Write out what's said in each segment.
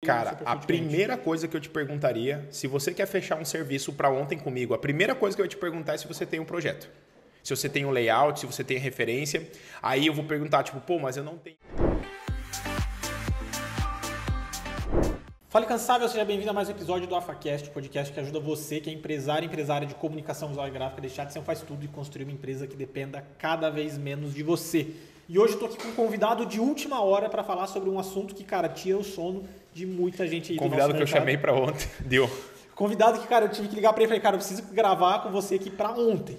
Cara, a primeira coisa que eu te perguntaria, se você quer fechar um serviço para ontem comigo, a primeira coisa que eu ia te perguntar é se você tem um projeto. Se você tem um layout, se você tem referência. Aí eu vou perguntar, tipo, pô, mas eu não tenho... Fala Incansável, seja bem-vindo a mais um episódio do AfaCast, podcast que ajuda você, que é empresário e empresária de comunicação visual e gráfica, a deixar de ser um faz-tudo e construir uma empresa que dependa cada vez menos de você. E hoje eu tô aqui com um convidado de última hora para falar sobre um assunto que, cara, tira o sono de muita gente aí do nosso Convidado que eu mercado. chamei para ontem, deu. Convidado que, cara, eu tive que ligar para ele e falei, cara, eu preciso gravar com você aqui para ontem.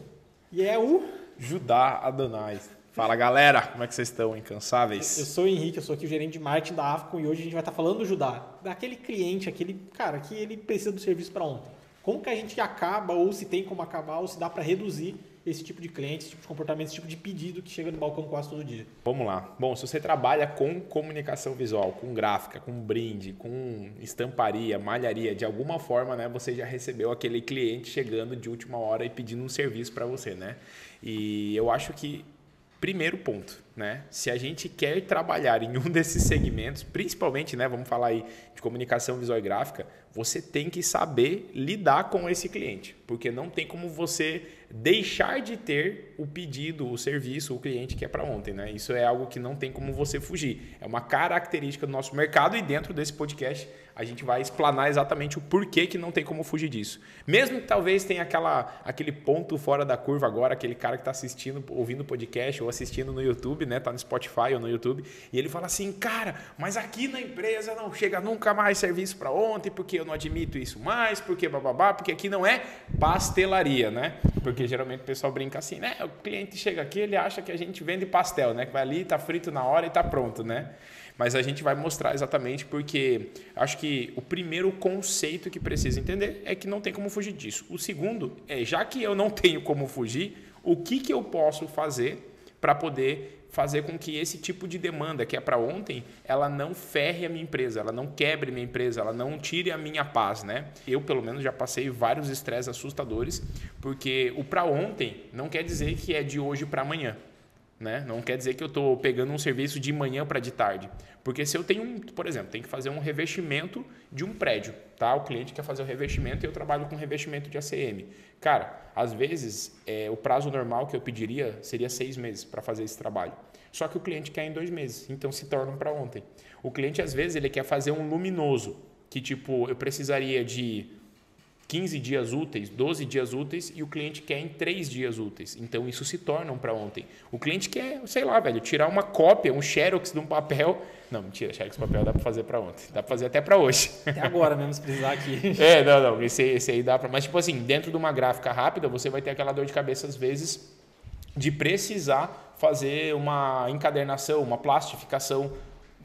E é o... Judá Adonais. Fala, galera, como é que vocês estão, incansáveis? Eu sou o Henrique, eu sou aqui o gerente de marketing da Afcom e hoje a gente vai estar falando do Judá, daquele cliente, aquele cara que ele precisa do serviço para ontem. Como que a gente acaba, ou se tem como acabar, ou se dá para reduzir esse tipo de cliente, esse tipo de comportamento, esse tipo de pedido que chega no balcão quase todo dia. Vamos lá. Bom, se você trabalha com comunicação visual, com gráfica, com brinde, com estamparia, malharia, de alguma forma, né, você já recebeu aquele cliente chegando de última hora e pedindo um serviço para você, né? E eu acho que primeiro ponto, né? Se a gente quer trabalhar em um desses segmentos, principalmente, né, vamos falar aí de comunicação visual e gráfica, você tem que saber lidar com esse cliente, porque não tem como você deixar de ter o pedido, o serviço, o cliente que é para ontem, né? Isso é algo que não tem como você fugir. É uma característica do nosso mercado e dentro desse podcast a gente vai explanar exatamente o porquê que não tem como fugir disso. Mesmo que talvez tenha aquele ponto fora da curva agora, aquele cara que está assistindo, ouvindo o podcast ou assistindo no YouTube, né? Tá no Spotify ou no YouTube, e ele fala assim, cara, mas aqui na empresa não chega nunca mais serviço para ontem, porque eu não admito isso mais, porque bababá, porque aqui não é pastelaria, né? Porque geralmente o pessoal brinca assim, né? O cliente chega aqui, ele acha que a gente vende pastel, né? Que vai ali, tá frito na hora e tá pronto, né? Mas a gente vai mostrar exatamente porque acho que o primeiro conceito que precisa entender é que não tem como fugir disso. O segundo é, já que eu não tenho como fugir, o que eu posso fazer para poder fazer com que esse tipo de demanda que é para ontem, ela não ferre a minha empresa, ela não quebre minha empresa, ela não tire a minha paz, né? Eu, pelo menos, já passei vários estresses assustadores, porque o para ontem não quer dizer que é de hoje para amanhã. Né? Não quer dizer que eu estou pegando um serviço de manhã para de tarde. Porque se eu tenho, por exemplo, tem que fazer um revestimento de um prédio, tá? O cliente quer fazer o revestimento e eu trabalho com revestimento de ACM. Cara, às vezes o prazo normal que eu pediria seria 6 meses para fazer esse trabalho. Só que o cliente quer em 2 meses, então se torna para ontem. O cliente, às vezes, ele quer fazer um luminoso, que tipo, eu precisaria de 15 dias úteis, 12 dias úteis e o cliente quer em 3 dias úteis. Então, isso se torna um para ontem. O cliente quer, sei lá, velho, tirar uma cópia, um xerox de um papel. Não, mentira, xerox de papel dá para fazer para ontem. Dá para fazer até para hoje. Até agora mesmo, se precisar aqui. Não. Esse aí dá para... Mas, tipo assim, dentro de uma gráfica rápida, você vai ter aquela dor de cabeça, às vezes, de precisar fazer uma encadernação, uma plastificação.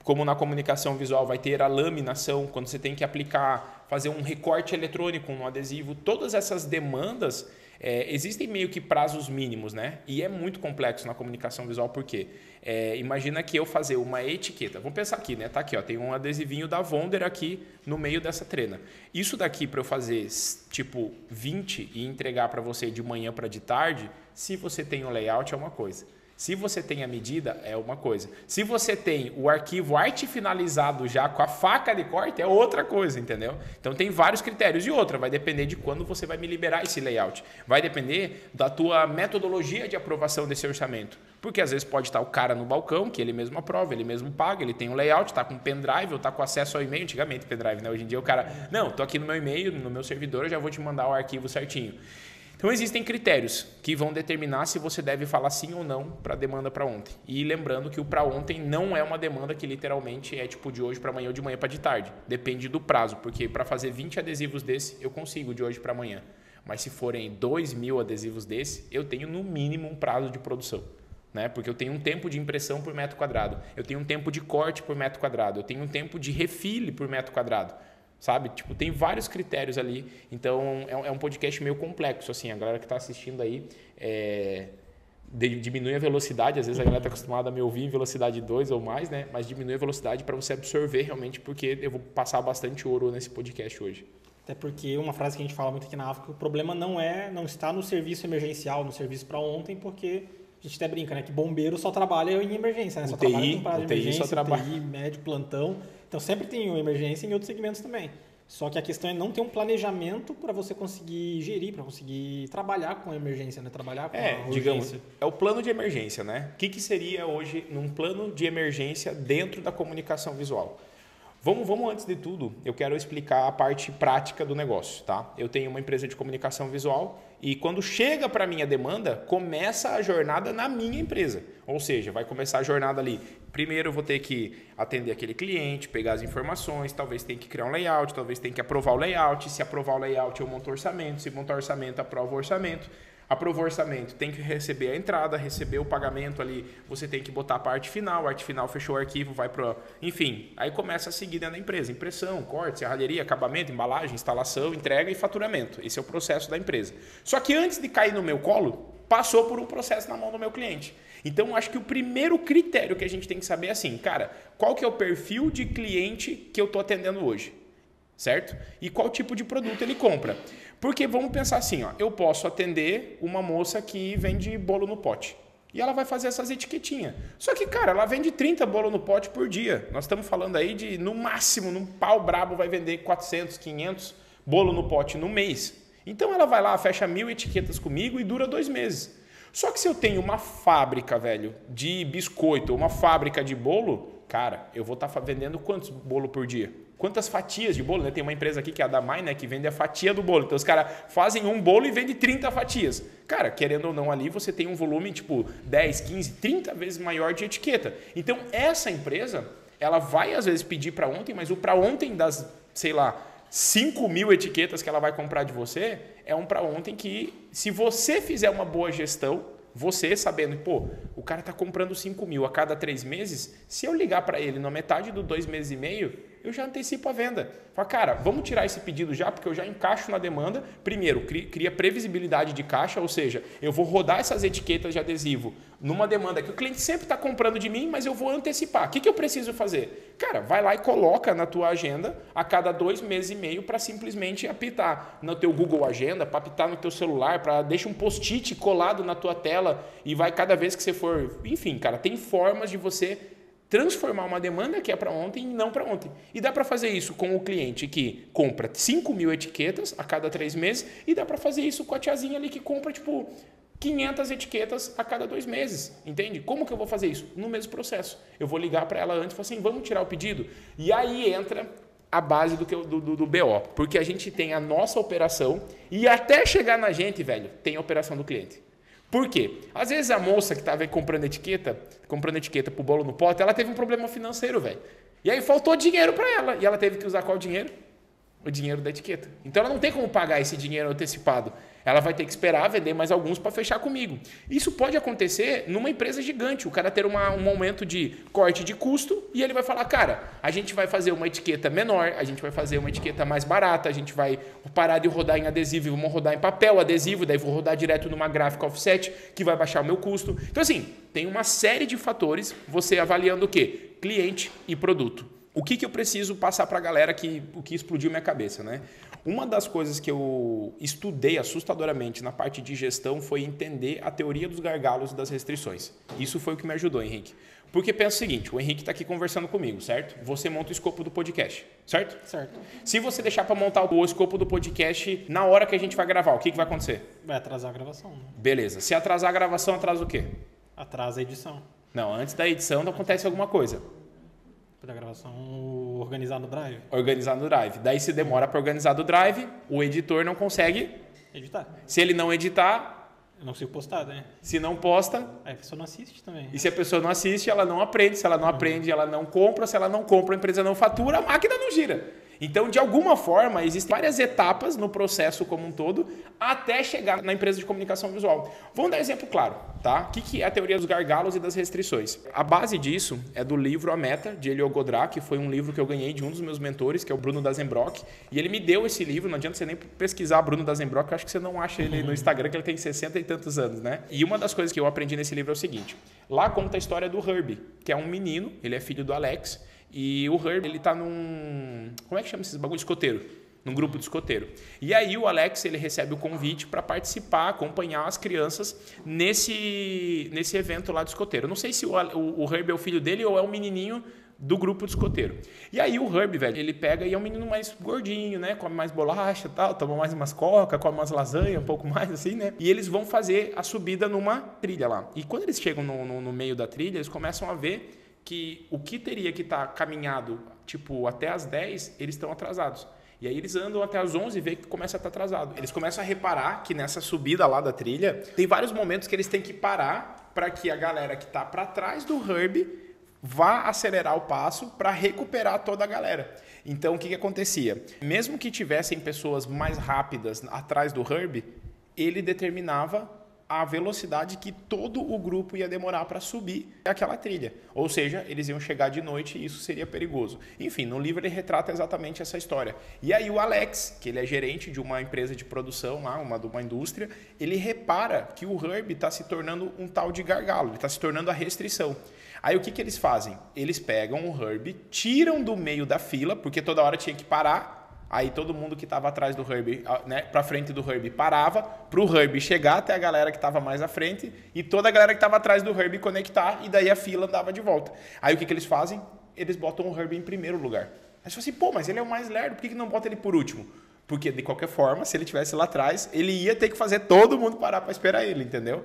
Como na comunicação visual vai ter a laminação, quando você tem que aplicar, fazer um recorte eletrônico no adesivo, todas essas demandas, existem meio que prazos mínimos, né? E é muito complexo na comunicação visual, porque imagina que eu fazer uma etiqueta, vamos pensar aqui, né? Tá aqui, ó, tem um adesivinho da Wonder aqui no meio dessa trena. Isso daqui para eu fazer tipo 20 e entregar para você de manhã para de tarde, se você tem um layout é uma coisa. Se você tem a medida, é uma coisa. Se você tem o arquivo arte finalizado já com a faca de corte, é outra coisa, entendeu? Então tem vários critérios. E outra, vai depender de quando você vai me liberar esse layout. Vai depender da tua metodologia de aprovação desse orçamento. Porque às vezes pode estar o cara no balcão, que ele mesmo aprova, ele mesmo paga, ele tem um layout, está com pendrive, ou está com acesso ao e-mail. Antigamente pendrive, né? Hoje em dia o cara, não, estou aqui no meu e-mail, no meu servidor, eu já vou te mandar o arquivo certinho. Então, existem critérios que vão determinar se você deve falar sim ou não para a demanda para ontem. E lembrando que o para ontem não é uma demanda que literalmente é tipo de hoje para amanhã ou de manhã para de tarde. Depende do prazo, porque para fazer 20 adesivos desse, eu consigo de hoje para amanhã. Mas se forem 2.000 adesivos desse, eu tenho no mínimo um prazo de produção. Né? Porque eu tenho um tempo de impressão por metro quadrado, eu tenho um tempo de corte por metro quadrado, eu tenho um tempo de refile por metro quadrado. Sabe? Tipo, tem vários critérios ali. Então, é um podcast meio complexo, assim. A galera que está assistindo aí diminui a velocidade. Às vezes a galera está acostumada a me ouvir em velocidade 2 ou mais, né? Mas diminui a velocidade para você absorver realmente, porque eu vou passar bastante ouro nesse podcast hoje. Até porque uma frase que a gente fala muito aqui na África, o problema não está no serviço emergencial, no serviço para ontem, porque a gente até brinca, né? Que bombeiro só trabalha em emergência, né? Só trabalha com prazo de emergência, UTI, médio, plantão. Então sempre tem uma emergência em outros segmentos também. Só que a questão é não ter um planejamento para você conseguir gerir, para conseguir trabalhar com a emergência, né? Trabalhar com a urgência. Digamos, é o plano de emergência, né? O que seria hoje num plano de emergência dentro da comunicação visual? Vamos antes de tudo, eu quero explicar a parte prática do negócio, tá? Eu tenho uma empresa de comunicação visual e quando chega para mim a demanda, começa a jornada na minha empresa. Ou seja, vai começar a jornada ali. Primeiro eu vou ter que atender aquele cliente, pegar as informações, talvez tenha que criar um layout, talvez tenha que aprovar o layout. Se aprovar o layout, eu monto o orçamento. Se montar o orçamento, aprovo o orçamento. Aprova o orçamento, tem que receber a entrada, receber o pagamento ali, você tem que botar a arte final fechou o arquivo, vai para... Enfim, aí começa a seguir dentro da empresa. Impressão, corte, serralheria, acabamento, embalagem, instalação, entrega e faturamento. Esse é o processo da empresa. Só que antes de cair no meu colo, passou por um processo na mão do meu cliente. Então, acho que o primeiro critério que a gente tem que saber é assim, cara, qual que é o perfil de cliente que eu estou atendendo hoje? Certo? E qual tipo de produto ele compra? Porque vamos pensar assim, ó, eu posso atender uma moça que vende bolo no pote. E ela vai fazer essas etiquetinhas. Só que, cara, ela vende 30 bolos no pote por dia. Nós estamos falando aí de, no máximo, num pau brabo, vai vender 400, 500 bolos no pote no mês. Então ela vai lá, fecha 1000 etiquetas comigo e dura 2 meses. Só que se eu tenho uma fábrica, velho, de biscoito ou uma fábrica de bolo, cara, eu vou estar vendendo quantos bolos por dia? Quantas fatias de bolo, né? Tem uma empresa aqui que é a Damai, né? Que vende a fatia do bolo. Então os caras fazem um bolo e vendem 30 fatias. Cara, querendo ou não ali, você tem um volume tipo 10, 15, 30 vezes maior de etiqueta. Então essa empresa, ela vai às vezes pedir para ontem, mas o para ontem das, sei lá, 5.000 etiquetas que ela vai comprar de você, é um para ontem que, se você fizer uma boa gestão, você sabendo, pô, o cara está comprando 5.000 a cada 3 meses, se eu ligar para ele na metade do 2 meses e meio, eu já antecipo a venda. Fala, cara, vamos tirar esse pedido já, porque eu já encaixo na demanda. Primeiro, cria previsibilidade de caixa, ou seja, eu vou rodar essas etiquetas de adesivo numa demanda que o cliente sempre está comprando de mim, mas eu vou antecipar. O que eu preciso fazer? Cara, vai lá e coloca na tua agenda a cada 2 meses e meio para simplesmente apitar no teu Google Agenda, para apitar no teu celular, para deixar um post-it colado na tua tela e vai cada vez que você for... Enfim, cara, tem formas de você transformar uma demanda que é para ontem em não para ontem. E dá para fazer isso com o cliente que compra 5.000 etiquetas a cada 3 meses e dá para fazer isso com a tiazinha ali que compra, tipo, 500 etiquetas a cada 2 meses. Entende? Como que eu vou fazer isso? No mesmo processo. Eu vou ligar para ela antes e falar assim, vamos tirar o pedido? E aí entra a base do BO. Porque a gente tem a nossa operação e até chegar na gente, velho, tem a operação do cliente. Por quê? Às vezes a moça que estava comprando etiqueta pro bolo no pote, ela teve um problema financeiro, velho. E aí faltou dinheiro para ela. E ela teve que usar qual dinheiro? O dinheiro da etiqueta. Então ela não tem como pagar esse dinheiro antecipado. Ela vai ter que esperar vender mais alguns para fechar comigo. Isso pode acontecer numa empresa gigante. O cara ter um aumento de corte de custo e ele vai falar, cara, a gente vai fazer uma etiqueta menor, a gente vai fazer uma etiqueta mais barata, a gente vai parar de rodar em adesivo e vamos rodar em papel adesivo, daí vou rodar direto numa gráfica offset que vai baixar o meu custo. Então assim, tem uma série de fatores, você avaliando o quê? Cliente e produto. O que eu preciso passar para a galera o que explodiu minha cabeça, né? Uma das coisas que eu estudei assustadoramente na parte de gestão foi entender a teoria dos gargalos e das restrições. Isso foi o que me ajudou, Henrique. Porque pensa o seguinte, o Henrique está aqui conversando comigo, certo? Você monta o escopo do podcast, certo? Certo. Se você deixar para montar o escopo do podcast na hora que a gente vai gravar, o que vai acontecer? Vai atrasar a gravação. Né? Beleza. Se atrasar a gravação, atrasa o quê? Atrasa a edição. Não, antes da edição não acontece alguma coisa. Da gravação organizar no Drive. Organizar no Drive. Daí se demora para organizar no Drive, o editor não consegue editar. Se ele não editar... Eu não consigo postar, né? Se não posta... Aí a pessoa não assiste também. E se a pessoa não assiste, ela não aprende. Se ela não aprende, ela não compra. Se ela não compra, a empresa não fatura, a máquina não gira. Então, de alguma forma, existem várias etapas no processo como um todo até chegar na empresa de comunicação visual. Vamos dar um exemplo claro, tá? O que é a teoria dos gargalos e das restrições? A base disso é do livro A Meta, de Elio Godrat, que foi um livro que eu ganhei de um dos meus mentores, que é o Bruno Dazenbrock, e ele me deu esse livro, não adianta você nem pesquisar Bruno Dazenbrock, eu acho que você não acha ele no Instagram, que ele tem 60 e tantos anos, né? E uma das coisas que eu aprendi nesse livro é o seguinte, lá conta a história do Herbie, que é um menino, ele é filho do Alex, e o Herb, ele tá num... Como é que chama esses bagulho? Escoteiro. Num grupo de escoteiro. E aí o Alex, ele recebe o convite para participar, acompanhar as crianças nesse evento lá do escoteiro. Eu não sei se o Herb é o filho dele ou é um menininho do grupo de escoteiro. E aí o Herb, velho, ele pega e é um menino mais gordinho, né? Come mais bolacha e tal, toma mais umas coca, come umas lasanha, um pouco mais assim, né? E eles vão fazer a subida numa trilha lá. E quando eles chegam no meio da trilha, eles começam a ver que o que teria que estar caminhado, tipo, até as 10, eles estão atrasados. E aí eles andam até as 11 e vê que começa a estar atrasado. Eles começam a reparar que nessa subida lá da trilha, tem vários momentos que eles têm que parar para que a galera que está para trás do Herb vá acelerar o passo para recuperar toda a galera. Então, o que acontecia? Mesmo que tivessem pessoas mais rápidas atrás do Herb, ele determinava a velocidade que todo o grupo ia demorar para subir aquela trilha. Ou seja, eles iam chegar de noite e isso seria perigoso. Enfim, no livro ele retrata exatamente essa história. E aí o Alex, que ele é gerente de uma empresa de produção lá, de uma indústria, ele repara que o Herb está se tornando um tal de gargalo, ele está se tornando a restrição. Aí o que eles fazem? Eles pegam o Herb, tiram do meio da fila, porque toda hora tinha que parar. Aí todo mundo que estava atrás do Herb, né, para frente do Herb, parava para o Herb chegar até a galera que estava mais à frente e toda a galera que estava atrás do Herb conectar e daí a fila andava de volta. Aí o que eles fazem? Eles botam o Herb em primeiro lugar. Aí você fala assim, pô, mas ele é o mais lerdo, por que não bota ele por último? Porque de qualquer forma, se ele estivesse lá atrás, ele ia ter que fazer todo mundo parar para esperar ele, entendeu?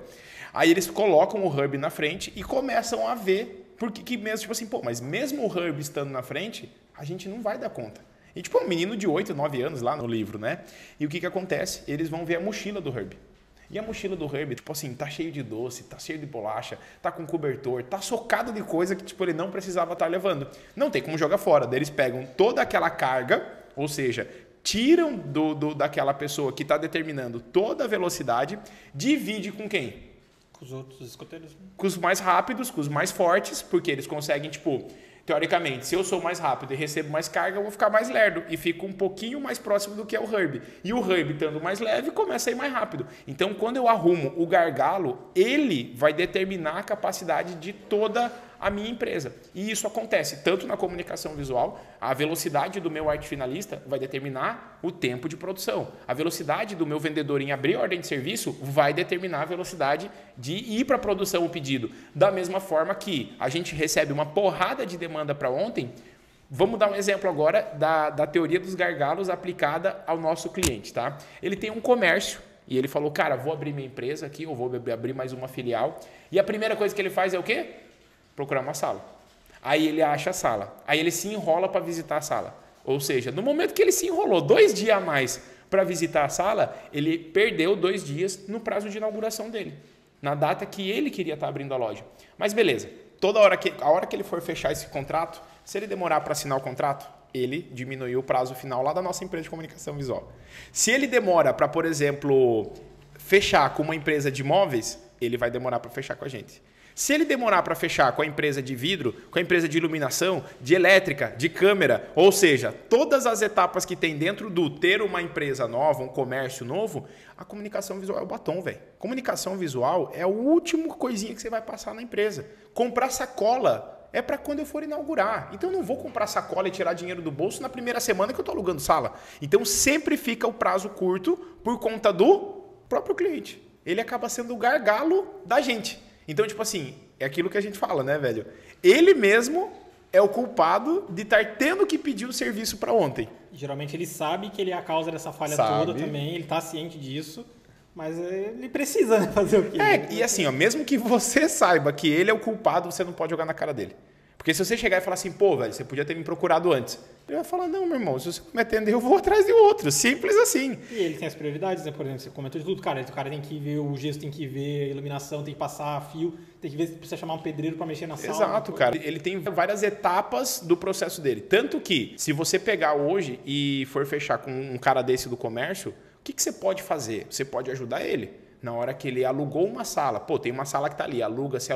Aí eles colocam o Herb na frente e começam a ver, porque que mesmo, tipo assim, pô, mas mesmo o Herb estando na frente, a gente não vai dar conta. E tipo, um menino de 8, 9 anos lá no livro, né? E o que acontece? Eles vão ver a mochila do Herb. E a mochila do Herb, tipo assim, tá cheio de doce, tá cheio de bolacha, tá com cobertor, tá socado de coisa que tipo, ele não precisava estar levando. Não tem como jogar fora. Daí eles pegam toda aquela carga, ou seja, tiram daquela pessoa que está determinando toda a velocidade, divide com quem? Com os outros escoteiros. Com os mais rápidos, com os mais fortes, porque eles conseguem, tipo... Teoricamente, se eu sou mais rápido e recebo mais carga, eu vou ficar mais lerdo e fico um pouquinho mais próximo do que é o Herb. E o Herb, estando mais leve, começa a ir mais rápido. Então, quando eu arrumo o gargalo, ele vai determinar a capacidade de toda a minha empresa. E isso acontece tanto na comunicação visual, a velocidade do meu arte finalista vai determinar o tempo de produção. A velocidade do meu vendedor em abrir ordem de serviço vai determinar a velocidade de ir para a produção o pedido. Da mesma forma que a gente recebe uma porrada de demanda para ontem, vamos dar um exemplo agora da teoria dos gargalos aplicada ao nosso cliente, tá? Ele tem um comércio e ele falou, cara, vou abrir minha empresa aqui, eu vou abrir mais uma filial. E a primeira coisa que ele faz é o quê? Procurar uma sala. Aí ele acha a sala. Aí ele se enrola para visitar a sala. Ou seja, no momento que ele se enrolou 2 dias a mais para visitar a sala, ele perdeu 2 dias no prazo de inauguração dele. Na data que ele queria estar abrindo a loja. Mas beleza. A hora que ele for fechar esse contrato, se ele demorar para assinar o contrato, ele diminuiu o prazo final lá da nossa empresa de comunicação visual. Se ele demora para, por exemplo, fechar com uma empresa de imóveis, ele vai demorar para fechar com a gente. Se ele demorar para fechar com a empresa de vidro, com a empresa de iluminação, de elétrica, de câmera, ou seja, todas as etapas que tem dentro do ter uma empresa nova, um comércio novo, a comunicação visual é o batom, velho. Comunicação visual é a última coisinha que você vai passar na empresa. Comprar sacola é para quando eu for inaugurar. Então eu não vou comprar sacola e tirar dinheiro do bolso na primeira semana que eu estou alugando sala. Então sempre fica o prazo curto por conta do próprio cliente. Ele acaba sendo o gargalo da gente. Então, tipo assim, é aquilo que a gente fala, né, velho? Ele mesmo é o culpado de estar tendo que pedir o serviço para ontem. Geralmente ele sabe que ele é a causa dessa falha toda também, ele está ciente disso, mas ele precisa, né, fazer o quê? E assim, ó, mesmo que você saiba que ele é o culpado, você não pode jogar na cara dele. Porque se você chegar e falar assim, pô, velho, você podia ter me procurado antes. Ele vai falar, não, meu irmão, se você não me atender, eu vou atrás de outro. Simples assim. E ele tem as prioridades, né? Por exemplo, você comentou de tudo, cara. O cara tem que ver o gesso, tem que ver a iluminação, tem que passar fio, tem que ver se precisa chamar um pedreiro para mexer na sala. Exato, cara. Ele tem várias etapas do processo dele. Tanto que, se você pegar hoje e for fechar com um cara desse do comércio, o que você pode fazer? Você pode ajudar ele. Na hora que ele alugou uma sala, pô, tem uma sala que tá ali, aluga-se.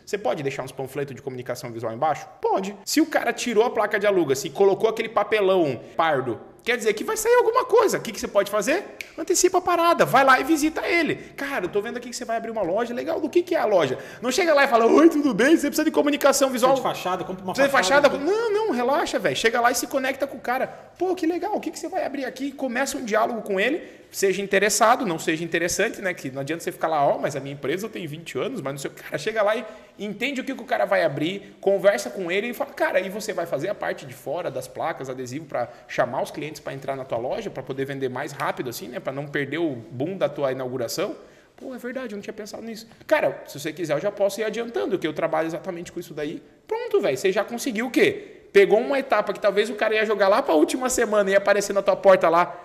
Você pode deixar uns panfletos de comunicação visual embaixo? Pode. Se o cara tirou a placa de aluga-se e colocou aquele papelão pardo Quer dizer que vai sair alguma coisa. O que você pode fazer? Antecipa a parada. Vai lá e visita ele. Cara, eu tô vendo aqui que você vai abrir uma loja. Legal, do que é a loja? Não chega lá e fala, oi, tudo bem? Você precisa de comunicação visual. Precisa de fachada, compra uma fachada. Não, relaxa, velho. Chega lá e se conecta com o cara. Pô, que legal. O que você vai abrir aqui? Começa um diálogo com ele. Seja interessado, não seja interessante, né? Que não adianta você ficar lá, mas a minha empresa tem 20 anos, mas não sei o que. Cara, chega lá e entende o que o cara vai abrir, conversa com ele e fala, cara, e você vai fazer a parte de fora das placas, adesivo, para chamar os clientes para entrar na tua loja, para poder vender mais rápido, assim, né? Para não perder o boom da tua inauguração. Pô, é verdade, eu não tinha pensado nisso. Cara, se você quiser, eu já posso ir adiantando, que eu trabalho exatamente com isso daí. Pronto, velho, você já conseguiu o quê? Pegou uma etapa que talvez o cara ia jogar lá para a última semana e ia aparecer na tua porta lá,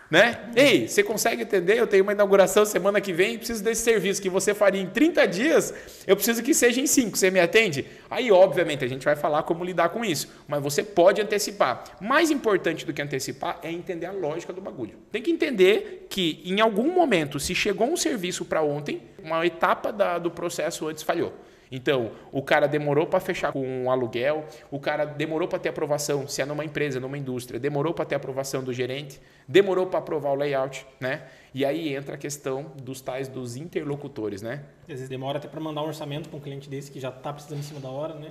né? Ei, você consegue entender? Eu tenho uma inauguração semana que vem, preciso desse serviço que você faria em 30 dias, eu preciso que seja em 5, você me atende? Aí, obviamente, a gente vai falar como lidar com isso, mas você pode antecipar. Mais importante do que antecipar é entender a lógica do bagulho. Tem que entender que, em algum momento, se chegou um serviço para ontem, uma etapa do processo antes falhou. Então, o cara demorou para fechar com um aluguel, o cara demorou para ter aprovação, se é numa empresa, numa indústria, demorou para ter aprovação do gerente, demorou para aprovar o layout, né? E aí entra a questão dos interlocutores, né? Às vezes demora até para mandar um orçamento para um cliente desse que já está precisando em cima da hora, né?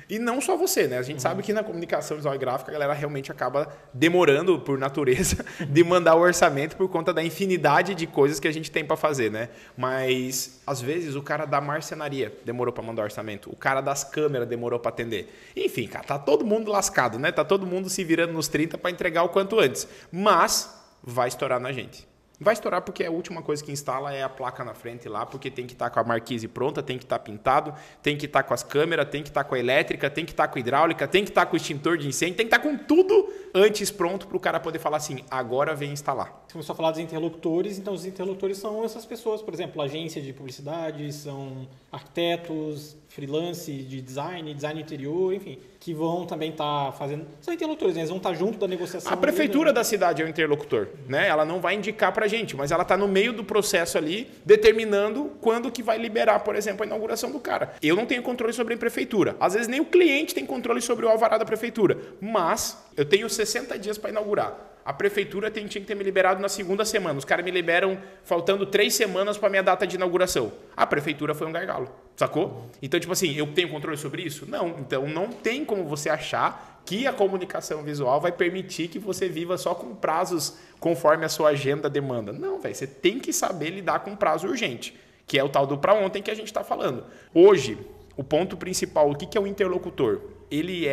E não só você, né? A gente sabe que na comunicação visual e gráfica a galera realmente acaba demorando, por natureza, de mandar o orçamento por conta da infinidade de coisas que a gente tem para fazer, né? Mas, às vezes, o cara da marcenaria demorou para mandar orçamento, o cara das câmeras demorou para atender. Enfim, cara, tá todo mundo lascado, né? Tá todo mundo se virando nos 30 para entregar o quanto antes. Mas vai estourar na gente. Vai estourar porque a última coisa que instala é a placa na frente lá, porque tem que estar com a marquise pronta, tem que estar pintado, tem que estar com as câmeras, tem que estar com a elétrica, tem que estar com a hidráulica, tem que estar com o extintor de incêndio, tem que estar com tudo antes pronto para o cara poder falar assim, agora vem instalar. Você começou a falar dos interlocutores, então os interlocutores são essas pessoas, por exemplo, agência de publicidade, são arquitetos, freelance de design interior, enfim, que vão também estar fazendo... São interlocutores, né? Eles vão estar junto da negociação. A prefeitura da cidade é o interlocutor, né? Ela não vai indicar pra gente, mas ela está no meio do processo ali, determinando quando que vai liberar, por exemplo, a inauguração do cara. Eu não tenho controle sobre a prefeitura. Às vezes nem o cliente tem controle sobre o alvará da prefeitura, mas eu tenho 60 dias para inaugurar. A prefeitura tinha que ter me liberado na segunda semana. Os caras me liberam faltando 3 semanas para minha data de inauguração. A prefeitura foi um gargalo, sacou? Então, tipo assim, eu tenho controle sobre isso? Não. Então, não tem como você achar que a comunicação visual vai permitir que você viva só com prazos conforme a sua agenda demanda. Não, velho. Você tem que saber lidar com prazo urgente, que é o tal do para ontem que a gente está falando. Hoje, o ponto principal, o que é o interlocutor? Ele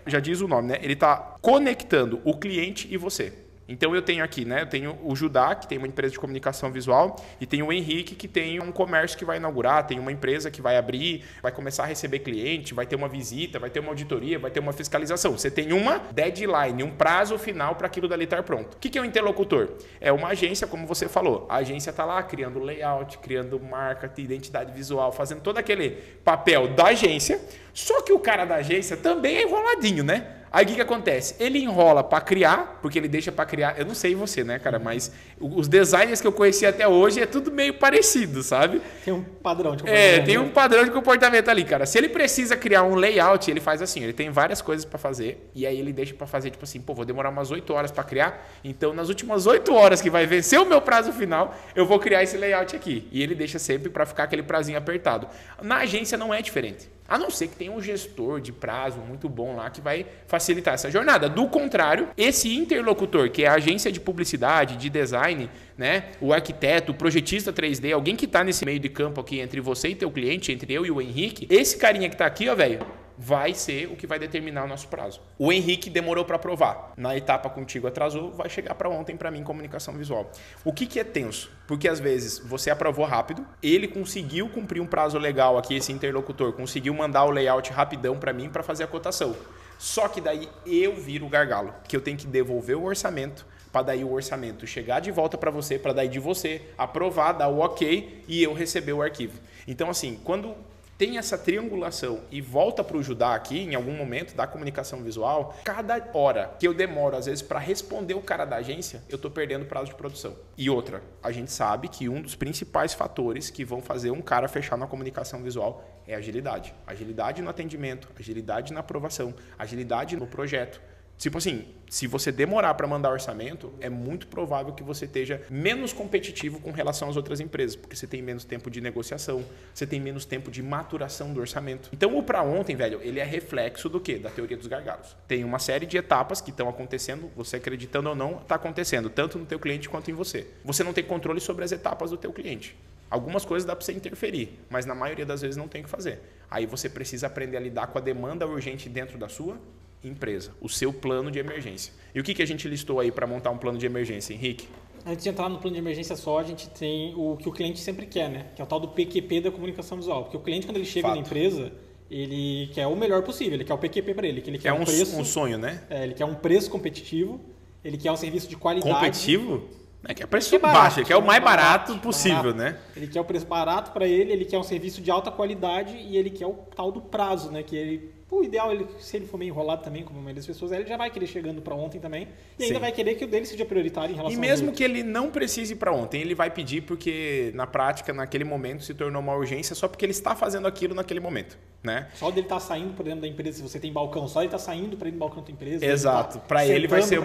já diz o nome, né? Ele está conectando o cliente e você. Então eu tenho aqui, né? Eu tenho o Judá, que tem uma empresa de comunicação visual, e tenho o Henrique, que tem um comércio que vai inaugurar, tem uma empresa que vai abrir, vai começar a receber cliente, vai ter uma visita, vai ter uma auditoria, vai ter uma fiscalização. Você tem uma deadline, um prazo final para aquilo dali estar pronto. O que é um interlocutor? É uma agência, como você falou. A agência está lá criando layout, criando marca, identidade visual, fazendo todo aquele papel da agência, só que o cara da agência também é enroladinho, né? Aí o que acontece? Ele enrola para criar, porque ele deixa para criar. Eu não sei você, né, cara? Mas os designers que eu conheci até hoje é tudo meio parecido, sabe? Tem um padrão de comportamento. Tem um padrão de comportamento ali, cara. Se ele precisa criar um layout, ele faz assim. Ele tem várias coisas para fazer. E aí ele deixa para fazer, tipo assim, pô, vou demorar umas 8 horas para criar. Então, nas últimas 8 horas que vai vencer o meu prazo final, eu vou criar esse layout aqui. E ele deixa sempre para ficar aquele prazinho apertado. Na agência não é diferente. A não ser que tenha um gestor de prazo muito bom lá que vai facilitar essa jornada. Do contrário, esse interlocutor, que é a agência de publicidade, de design, né, o arquiteto, o projetista 3D, alguém que está nesse meio de campo aqui entre você e teu cliente, entre eu e o Henrique, esse carinha que está aqui, ó, velho, vai ser o que vai determinar o nosso prazo. O Henrique demorou para aprovar. Na etapa contigo atrasou, vai chegar para ontem para mim comunicação visual. O que é tenso? Porque às vezes você aprovou rápido, ele conseguiu cumprir um prazo legal aqui, esse interlocutor, conseguiu mandar o layout rapidão para mim para fazer a cotação. Só que daí eu viro o gargalo, que eu tenho que devolver o orçamento, para daí o orçamento chegar de volta para você, para daí de você aprovar, dar o ok e eu receber o arquivo. Então assim, quando tem essa triangulação e volta para o Judá aqui, em algum momento da comunicação visual, cada hora que eu demoro, às vezes, para responder o cara da agência, eu estou perdendo prazo de produção. E outra, a gente sabe que um dos principais fatores que vão fazer um cara fechar na comunicação visual é agilidade. Agilidade no atendimento, agilidade na aprovação, agilidade no projeto. Tipo assim, se você demorar para mandar orçamento, é muito provável que você esteja menos competitivo com relação às outras empresas, porque você tem menos tempo de negociação, você tem menos tempo de maturação do orçamento. Então, o para ontem, velho, ele é reflexo do quê? Da teoria dos gargalos. Tem uma série de etapas que estão acontecendo, você acreditando ou não, está acontecendo, tanto no teu cliente quanto em você. Você não tem controle sobre as etapas do teu cliente. Algumas coisas dá para você interferir, mas na maioria das vezes não tem o que fazer. Aí você precisa aprender a lidar com a demanda urgente dentro da sua empresa, o seu plano de emergência. E o que a gente listou aí para montar um plano de emergência, Henrique? Antes de entrar no plano de emergência só, a gente tem o que o cliente sempre quer, né? Que é o tal do PQP da comunicação visual. Porque o cliente, quando ele chega na empresa, ele quer o melhor possível, ele quer o PQP para ele. Que ele quer um preço, um sonho, né? Ele quer um preço competitivo, ele quer um serviço de qualidade. Competitivo? É que é preço baixo, ele quer o mais barato possível, né? Ele quer o preço barato para ele quer um serviço de alta qualidade e ele quer o tal do prazo, né? Que ele... O ideal, se ele for meio enrolado também, como a maioria das pessoas, ele já vai querer chegando para ontem também. E ainda vai querer que o dele seja prioritário em relação ao outro. E mesmo que ele não precise para ontem, ele vai pedir porque, na prática, naquele momento, se tornou uma urgência só porque ele está fazendo aquilo naquele momento, né? Só dele estar saindo para dentro da empresa, se você tem balcão, só ele está saindo para ir no balcão da tua empresa. Exato. Para ele vai ser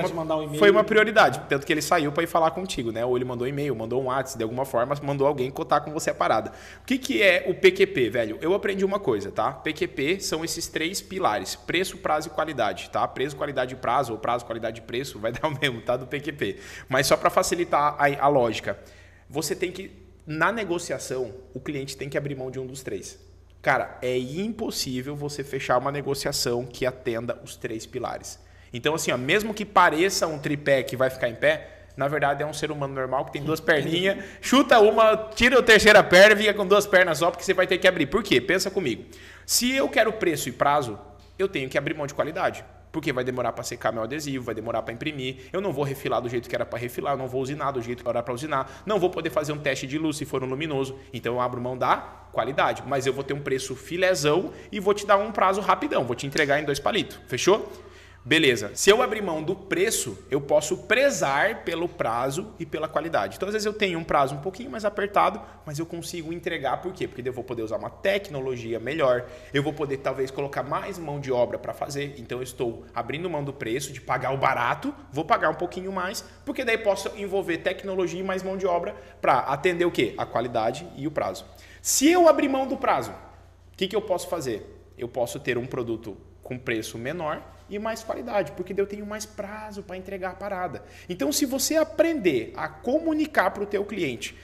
foi uma prioridade. Tanto que ele saiu para ir falar contigo, né? Ou ele mandou e-mail, mandou um WhatsApp, de alguma forma, mandou alguém cotar com você a parada. O que é o PQP, velho? Eu aprendi uma coisa, tá? PQP são esses 3 pilares. Preço, prazo e qualidade, tá? Preço, qualidade e prazo, ou prazo, qualidade e preço, vai dar o mesmo, tá? Do PQP. Mas só para facilitar a lógica, você tem que, na negociação, o cliente tem que abrir mão de um dos 3. Cara, é impossível você fechar uma negociação que atenda os 3 pilares. Então, assim, ó, mesmo que pareça um tripé que vai ficar em pé, na verdade é um ser humano normal que tem 2 perninhas, chuta uma, tira a terceira perna e fica com 2 pernas só, porque você vai ter que abrir. Por quê? Pensa comigo. Se eu quero preço e prazo, eu tenho que abrir mão de qualidade, porque vai demorar para secar meu adesivo, vai demorar para imprimir, eu não vou refilar do jeito que era para refilar, eu não vou usinar do jeito que era para usinar, não vou poder fazer um teste de luz se for um luminoso, então eu abro mão da qualidade, mas eu vou ter um preço filézão e vou te dar um prazo rapidão, vou te entregar em 2 palitos, fechou? Beleza. Se eu abrir mão do preço, eu posso prezar pelo prazo e pela qualidade. Então, às vezes eu tenho um prazo um pouquinho mais apertado, mas eu consigo entregar. Por quê? Porque eu vou poder usar uma tecnologia melhor, eu vou poder talvez colocar mais mão de obra para fazer. Então, eu estou abrindo mão do preço, de pagar o barato, vou pagar um pouquinho mais, porque daí posso envolver tecnologia e mais mão de obra para atender o quê? A qualidade e o prazo. Se eu abrir mão do prazo, o que eu posso fazer? Eu posso ter um produto com preço menor e mais qualidade, porque eu tenho mais prazo para entregar a parada. Então, se você aprender a comunicar para o teu cliente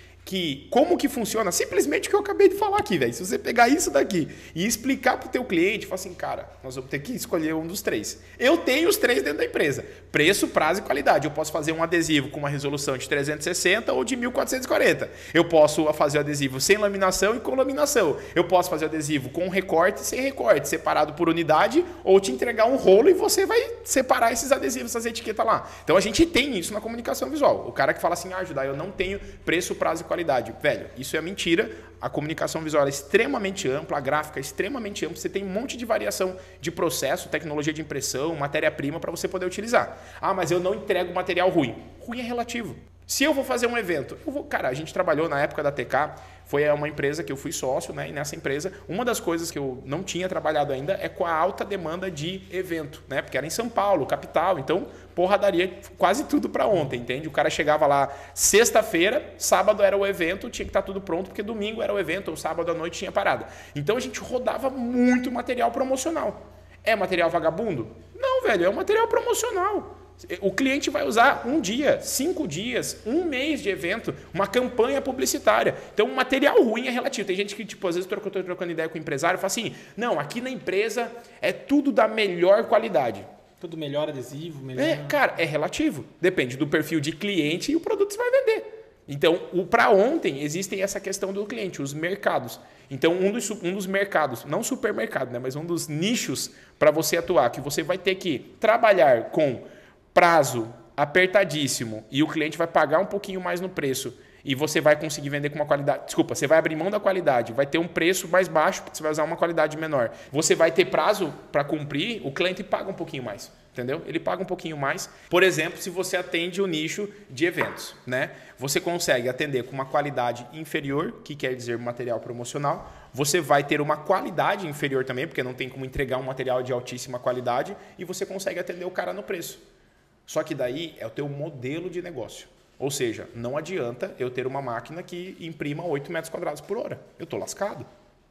como que funciona, simplesmente o que eu acabei de falar aqui, velho. Se você pegar isso daqui e explicar para o teu cliente, fala assim, cara, nós vamos ter que escolher um dos 3. Eu tenho os 3 dentro da empresa. Preço, prazo e qualidade. Eu posso fazer um adesivo com uma resolução de 360 ou de 1440. Eu posso fazer o adesivo sem laminação e com laminação. Eu posso fazer o adesivo com recorte e sem recorte, separado por unidade, ou te entregar um rolo e você vai separar esses adesivos, essas etiquetas lá. Então, a gente tem isso na comunicação visual. O cara que fala assim, Judá, eu não tenho preço, prazo e qualidade. Velho, isso é mentira. A comunicação visual é extremamente ampla, a gráfica é extremamente ampla. Você tem um monte de variação de processo, tecnologia de impressão, matéria-prima para você poder utilizar. Ah, mas eu não entrego material ruim. Ruim é relativo. Se eu vou fazer um evento, cara, a gente trabalhou na época da TK, foi uma empresa que eu fui sócio, né? E nessa empresa, uma das coisas que eu não tinha trabalhado ainda é com a alta demanda de evento, né? Porque era em São Paulo, capital, então, daria quase tudo para ontem, entende? O cara chegava lá sexta-feira, sábado era o evento, tinha que estar tudo pronto, porque domingo era o evento, ou sábado à noite tinha parada. Então, a gente rodava muito material promocional. É material vagabundo? Não, velho, é um material promocional. O cliente vai usar 1 dia, 5 dias, 1 mês de evento, uma campanha publicitária. Então, o material ruim é relativo. Tem gente que, tipo, às vezes eu estou trocando ideia com o empresário e fala assim, não, aqui na empresa é tudo da melhor qualidade. Tudo melhor adesivo, melhor... Cara, é relativo. Depende do perfil de cliente e o produto você vai vender. Então, para ontem, existem essa questão do cliente, os mercados. Então, um dos mercados, não supermercado, né, mas um dos nichos para você atuar, que você vai ter que trabalhar com prazo apertadíssimo e o cliente vai pagar um pouquinho mais no preço e você vai conseguir vender com uma qualidade... Desculpa, você vai abrir mão da qualidade, vai ter um preço mais baixo porque você vai usar uma qualidade menor. Você vai ter prazo para cumprir, o cliente paga um pouquinho mais, entendeu? Ele paga um pouquinho mais. Por exemplo, se você atende o nicho de eventos, né? Você consegue atender com uma qualidade inferior, que quer dizer material promocional, você vai ter uma qualidade inferior também, porque não tem como entregar um material de altíssima qualidade, e você consegue atender o cara no preço. Só que daí é o teu modelo de negócio. Ou seja, não adianta eu ter uma máquina que imprima 8 metros quadrados por hora. Eu estou lascado.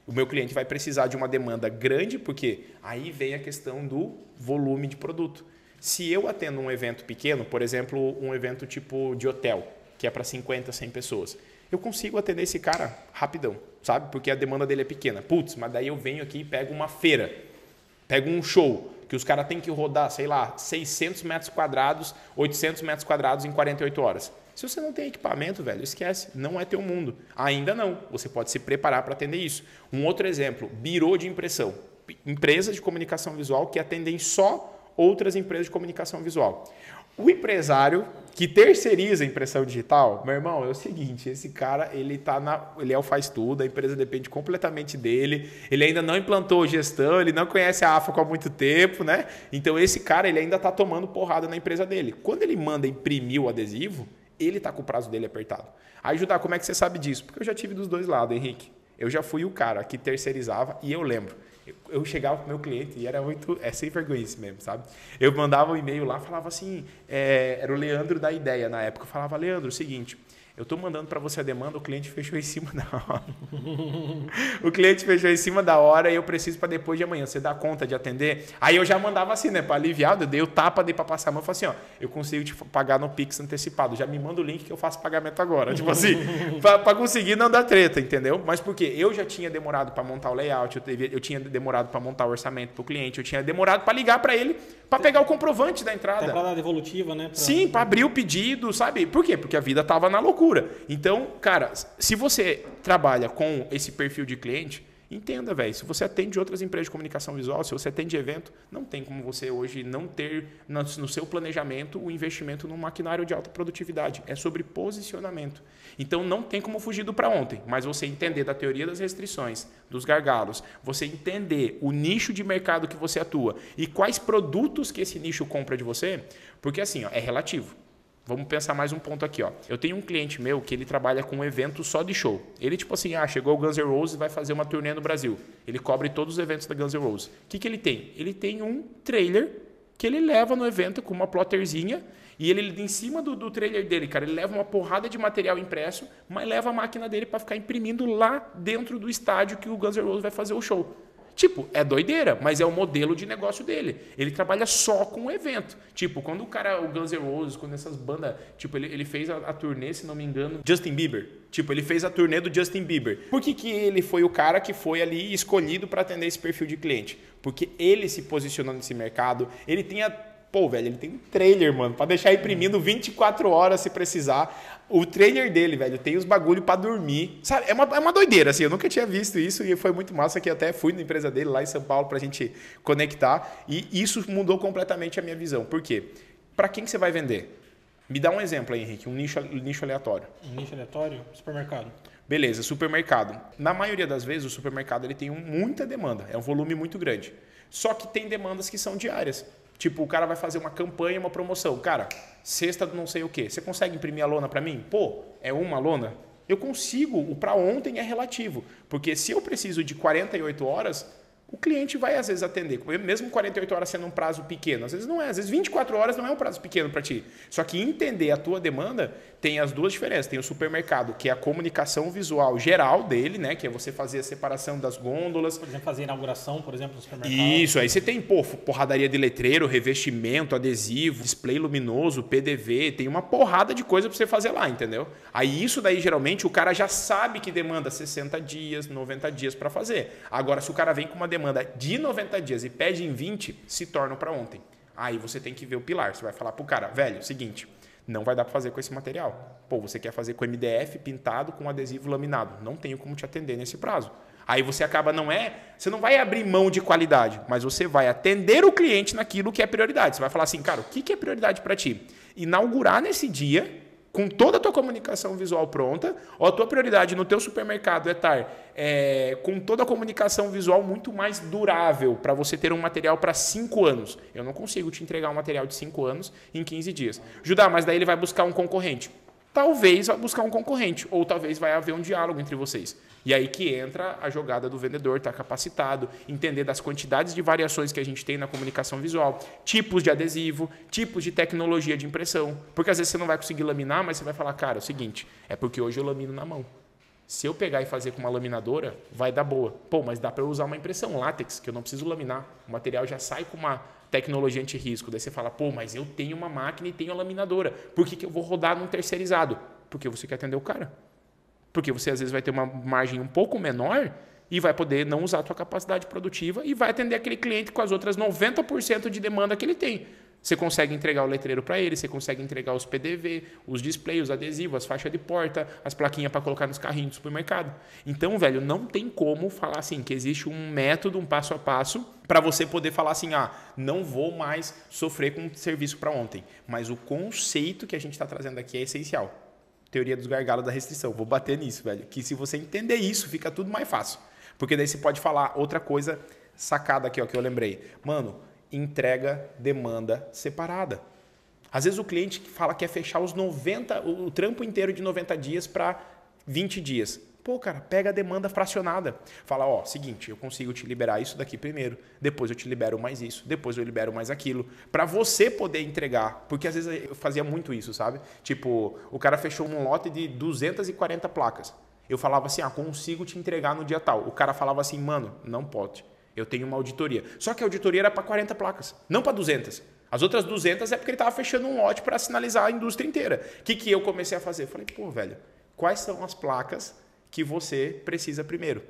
O meu cliente vai precisar de uma demanda grande, porque aí vem a questão do volume de produto. Se eu atendo um evento pequeno, por exemplo, um evento tipo de hotel, que é para 50, 100 pessoas, eu consigo atender esse cara rapidão, sabe? Porque a demanda dele é pequena. Putz, mas daí eu venho aqui e pego uma feira, pego um show, que os caras têm que rodar, sei lá, 600 metros quadrados, 800 metros quadrados em 48 horas. Se você não tem equipamento, velho, esquece, não é teu mundo. Ainda não, você pode se preparar para atender isso. Um outro exemplo, birô de impressão. Empresas de comunicação visual que atendem só outras empresas de comunicação visual. O empresário que terceiriza a impressão digital, meu irmão, é o seguinte, esse cara, ele é o faz tudo, a empresa depende completamente dele, ele ainda não implantou gestão, ele não conhece a AFA há muito tempo, né? Então esse cara, ele ainda está tomando porrada na empresa dele. Quando ele manda imprimir o adesivo, ele está com o prazo dele apertado. Aí, Judá, como é que você sabe disso? Porque eu já tive dos dois lados, Henrique. Eu já fui o cara que terceirizava e eu lembro. Eu chegava pro meu cliente e era muito... É sem vergonha isso mesmo, sabe? Eu mandava um e-mail lá, falava assim... era o Leandro da Ideia na época. Eu falava, Leandro, é o seguinte... Eu estou mandando para você a demanda, o cliente fechou em cima da hora. O cliente fechou em cima da hora e eu preciso para depois de amanhã. Você dá conta de atender? Aí eu já mandava assim, né? Para aliviar, eu dei o tapa, dei para passar a mão. Eu falei assim, ó, eu consigo te pagar no Pix antecipado. Já me manda o link que eu faço pagamento agora. Tipo assim, para conseguir não dar treta, entendeu? Mas por quê? Eu já tinha demorado para montar o layout, eu tinha demorado para montar o orçamento para o cliente, eu tinha demorado para ligar para ele, para pegar o comprovante da entrada. Até para dar devolutiva, né? Sim, para abrir o pedido, sabe? Por quê? Porque a vida estava na loucura. Então, cara, se você trabalha com esse perfil de cliente, entenda, velho, se você atende outras empresas de comunicação visual, se você atende evento, não tem como você hoje não ter no seu planejamento o investimento num maquinário de alta produtividade. É sobre posicionamento. Então, não tem como fugir do para ontem, mas você entender da teoria das restrições, dos gargalos, você entender o nicho de mercado que você atua e quais produtos que esse nicho compra de você, porque assim, ó, é relativo. Vamos pensar mais um ponto aqui, ó. Eu tenho um cliente meu que ele trabalha com um evento só de show. Ele tipo assim, chegou o Guns N' Roses e vai fazer uma turnê no Brasil. Ele cobre todos os eventos da Guns N' Roses. O que ele tem? Ele tem um trailer que ele leva no evento com uma plotterzinha e ele em cima do trailer dele, cara, ele leva uma porrada de material impresso, mas leva a máquina dele para ficar imprimindo lá dentro do estádio que o Guns N' Roses vai fazer o show. Tipo, é doideira, mas é o modelo de negócio dele. Ele trabalha só com o evento. Tipo, quando o Guns N' Roses, quando essas bandas... Tipo, ele fez a turnê, se não me engano, Justin Bieber. Tipo, ele fez a turnê do Justin Bieber. Por que ele foi o cara que foi ali escolhido para atender esse perfil de cliente? Porque ele se posicionou nesse mercado, ele tem ele tem um trailer, mano, para deixar imprimindo 24 horas se precisar. O trailer dele, velho, tem os bagulho para dormir. Sabe, é uma doideira, assim, eu nunca tinha visto isso e foi muito massa que eu até fui na empresa dele lá em São Paulo pra gente conectar e isso mudou completamente a minha visão. Por quê? Para quem que você vai vender? Me dá um exemplo aí, Henrique, um nicho aleatório. Um nicho aleatório? Supermercado. Beleza, supermercado. Na maioria das vezes, o supermercado ele tem muita demanda, é um volume muito grande. Só que tem demandas que são diárias. Tipo, o cara vai fazer uma campanha, uma promoção. Cara, sexta do não sei o quê. Você consegue imprimir a lona para mim? Pô, é uma lona? Eu consigo. O para ontem é relativo. Porque se eu preciso de 48 horas, o cliente vai às vezes atender. Mesmo 48 horas sendo um prazo pequeno. Às vezes não é. Às vezes 24 horas não é um prazo pequeno para ti. Só que entender a tua demanda tem as duas diferenças. Tem o supermercado, que é a comunicação visual geral dele, né? Que é você fazer a separação das gôndolas. Por exemplo, fazer inauguração, por exemplo, no supermercado. Isso, aí você tem porradaria de letreiro, revestimento, adesivo, display luminoso, PDV, tem uma porrada de coisa para você fazer lá, entendeu? Aí isso daí, geralmente, o cara já sabe que demanda 60 dias, 90 dias para fazer. Agora, se o cara vem com uma demanda de 90 dias e pede em 20, se torna para ontem. Aí você tem que ver o pilar. Você vai falar pro cara, velho, seguinte, não vai dar para fazer com esse material. Pô, você quer fazer com MDF pintado com adesivo laminado. Não tenho como te atender nesse prazo. Aí você acaba, você não vai abrir mão de qualidade, mas você vai atender o cliente naquilo que é prioridade. Você vai falar assim, cara, o que é prioridade para ti? Inaugurar nesse dia, com toda a tua comunicação visual pronta, ou a tua prioridade no teu supermercado é estar com toda a comunicação visual muito mais durável para você ter um material para 5 anos. Eu não consigo te entregar um material de 5 anos em 15 dias. Judá, mas daí ele vai buscar um concorrente. talvez vai buscar um concorrente, ou talvez vai haver um diálogo entre vocês. E aí que entra a jogada do vendedor, estar capacitado, entender das quantidades de variações que a gente tem na comunicação visual, tipos de adesivo, tipos de tecnologia de impressão. Porque às vezes você não vai conseguir laminar, mas você vai falar, cara, é o seguinte, é porque hoje eu lamino na mão. Se eu pegar e fazer com uma laminadora, vai dar boa. Pô, mas dá para eu usar uma impressão látex, que eu não preciso laminar. O material já sai com uma tecnologia anti-risco. Daí você fala, pô, mas eu tenho uma máquina e tenho a laminadora. Por que eu vou rodar num terceirizado? Porque você quer atender o cara. Porque você às vezes vai ter uma margem um pouco menor e vai poder não usar a tua capacidade produtiva e vai atender aquele cliente com as outras 90% de demanda que ele tem. Você consegue entregar o letreiro para ele, você consegue entregar os PDV, os displays, os adesivos, as faixas de porta, as plaquinhas para colocar nos carrinhos do supermercado. Então, velho, não tem como falar assim que existe um método, um passo a passo para você poder falar assim, não vou mais sofrer com serviço para ontem. Mas o conceito que a gente está trazendo aqui é essencial. Teoria dos gargalos da restrição. Vou bater nisso, velho. Que se você entender isso, fica tudo mais fácil. Porque daí você pode falar outra coisa sacada aqui, ó, que eu lembrei. Mano, entrega, demanda separada. Às vezes o cliente fala que quer fechar o trampo inteiro de 90 dias para 20 dias. Pô, cara, pega a demanda fracionada. Fala, ó, seguinte, eu consigo te liberar isso daqui primeiro, depois eu te libero mais isso, depois eu libero mais aquilo, para você poder entregar. Porque às vezes eu fazia muito isso, sabe? Tipo, o cara fechou um lote de 240 placas. Eu falava assim, consigo te entregar no dia tal. O cara falava assim, mano, não pode. Eu tenho uma auditoria. Só que a auditoria era para 40 placas, não para 200. As outras 200 é porque ele estava fechando um lote para sinalizar a indústria inteira. O que eu comecei a fazer? Eu falei, pô, velho, quais são as placas que você precisa primeiro? O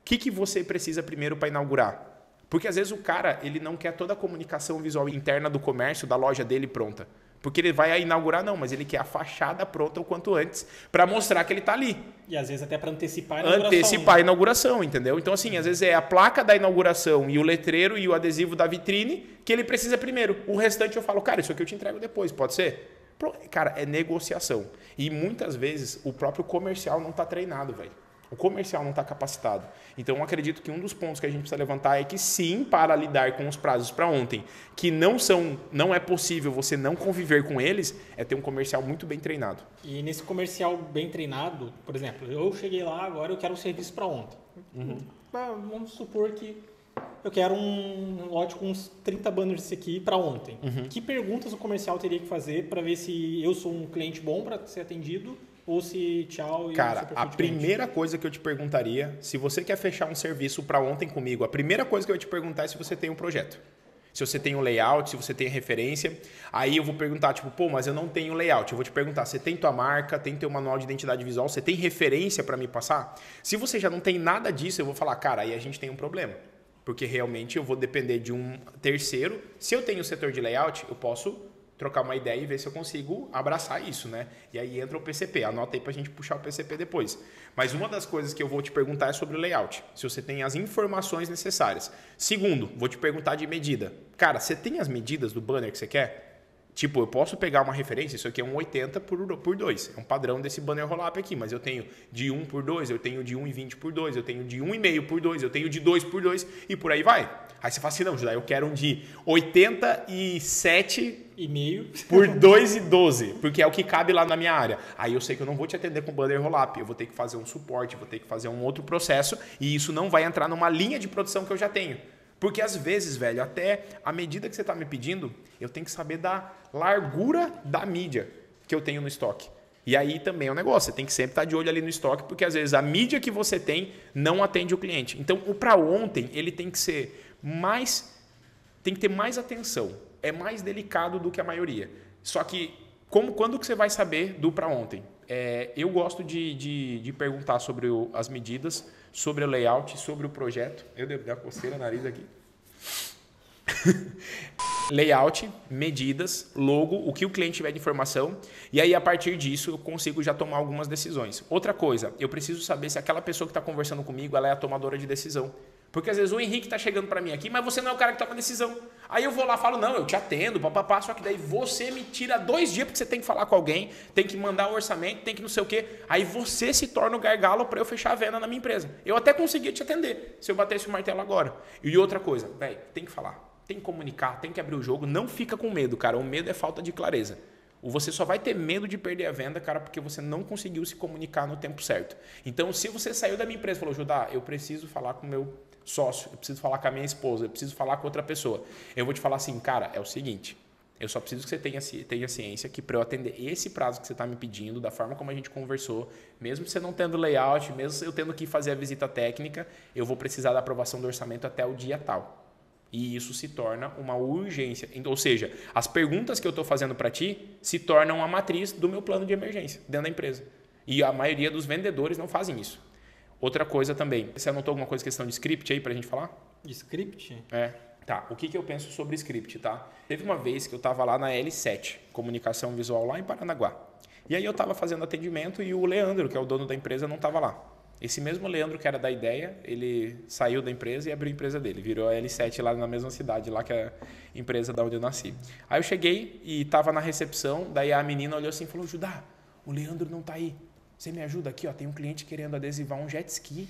que você precisa primeiro para inaugurar? Porque às vezes o cara ele não quer toda a comunicação visual interna do comércio, da loja dele pronta. Porque ele vai inaugurar, não, mas ele quer a fachada pronta o quanto antes para mostrar que ele está ali. E às vezes até para antecipar a inauguração. Antecipar a inauguração, entendeu? Então, assim, às vezes é a placa da inauguração e o letreiro e o adesivo da vitrine que ele precisa primeiro. O restante eu falo, cara, isso aqui eu te entrego depois, pode ser? Cara, é negociação. E muitas vezes o próprio comercial não está treinado, velho. O comercial não está capacitado. Então, eu acredito que um dos pontos que a gente precisa levantar é que sim, para lidar com os prazos para ontem, que não é possível você não conviver com eles, é ter um comercial muito bem treinado. E nesse comercial bem treinado, por exemplo, eu cheguei lá, agora eu quero um serviço para ontem. Vamos supor que eu quero um lote com uns 30 banners aqui para ontem. Que perguntas o comercial teria que fazer para ver se eu sou um cliente bom para ser atendido ou se tchau e cara, a primeira coisa que eu te perguntaria, se você quer fechar um serviço para ontem comigo, a primeira coisa que eu ia te perguntar é se você tem um projeto. Se você tem um layout, se você tem referência. Aí eu vou perguntar, tipo, pô, mas eu não tenho layout. Eu vou te perguntar, você tem tua marca, tem teu manual de identidade visual, você tem referência para me passar? Se você já não tem nada disso, eu vou falar, cara, aí a gente tem um problema. Porque realmente eu vou depender de um terceiro. Se eu tenho o setor de layout, eu posso trocar uma ideia e ver se eu consigo abraçar isso, né? E aí entra o PCP. Anota aí pra gente puxar o PCP depois. Mas uma das coisas que eu vou te perguntar é sobre o layout. Se você tem as informações necessárias. Segundo, vou te perguntar de medida. Cara, você tem as medidas do banner que você quer? Tipo, eu posso pegar uma referência, isso aqui é um 80 por 2. É um padrão desse banner roll-up aqui, mas eu tenho de 1 por 2, eu tenho de 1,20 por 2, eu tenho de 1,5 por 2, eu tenho de 2 por 2 e por aí vai. Aí você fala assim, não, Judá, eu quero um de 87,5 por 2,12, porque é o que cabe lá na minha área. Aí eu sei que eu não vou te atender com banner roll-up, eu vou ter que fazer um suporte, vou ter que fazer um outro processo e isso não vai entrar numa linha de produção que eu já tenho. Porque às vezes, velho, até a medida que você está me pedindo, eu tenho que saber da largura da mídia que eu tenho no estoque. E aí também é um negócio, você tem que sempre estar de olho ali no estoque, porque às vezes a mídia que você tem não atende o cliente. Então, o para ontem, ele tem que ser tem que ter mais atenção. É mais delicado do que a maioria. Só que, quando que você vai saber do para ontem? Eu gosto de perguntar sobre as medidas, sobre o layout, sobre o projeto. Eu devo dar coceira no nariz aqui. Layout, medidas, logo, o que o cliente tiver de informação. E aí, a partir disso, eu consigo já tomar algumas decisões. Outra coisa, eu preciso saber se aquela pessoa que está conversando comigo, ela é a tomadora de decisão. Porque às vezes o Henrique está chegando para mim aqui, mas você não é o cara que toma decisão. Aí eu vou lá e falo, não, eu te atendo, papapá, só que daí você me tira 2 dias porque você tem que falar com alguém, tem que mandar o orçamento, tem que não sei o quê. Aí você se torna o gargalo para eu fechar a venda na minha empresa. Eu até conseguia te atender se eu batesse o martelo agora. E outra coisa, velho, tem que falar, tem que comunicar, tem que abrir o jogo, não fica com medo, cara. O medo é falta de clareza. Você só vai ter medo de perder a venda, cara, porque você não conseguiu se comunicar no tempo certo. Então, se você saiu da minha empresa e falou, Judá, eu preciso falar com o meu sócio, eu preciso falar com a minha esposa, eu preciso falar com outra pessoa. Eu vou te falar assim, cara, é o seguinte, eu só preciso que você tenha ciência que para eu atender esse prazo que você está me pedindo, da forma como a gente conversou, mesmo você não tendo layout, mesmo eu tendo que fazer a visita técnica, eu vou precisar da aprovação do orçamento até o dia tal. E isso se torna uma urgência. Ou seja, as perguntas que eu estou fazendo para ti se tornam a matriz do meu plano de emergência dentro da empresa. E a maioria dos vendedores não fazem isso. Outra coisa também. Você anotou alguma coisa, questão de script aí para a gente falar? Script? Tá. O que eu penso sobre script, tá? Teve uma vez que eu estava lá na L7, Comunicação Visual, lá em Paranaguá. E aí eu estava fazendo atendimento e o Leandro, que é o dono da empresa, não estava lá. Esse mesmo Leandro, que era da ideia, ele saiu da empresa e abriu a empresa dele. Virou a L7 lá na mesma cidade, lá que é a empresa da onde eu nasci. Aí eu cheguei e estava na recepção, daí a menina olhou assim e falou, Judá, o Leandro não está aí. Você me ajuda aqui, ó, tem um cliente querendo adesivar um jet ski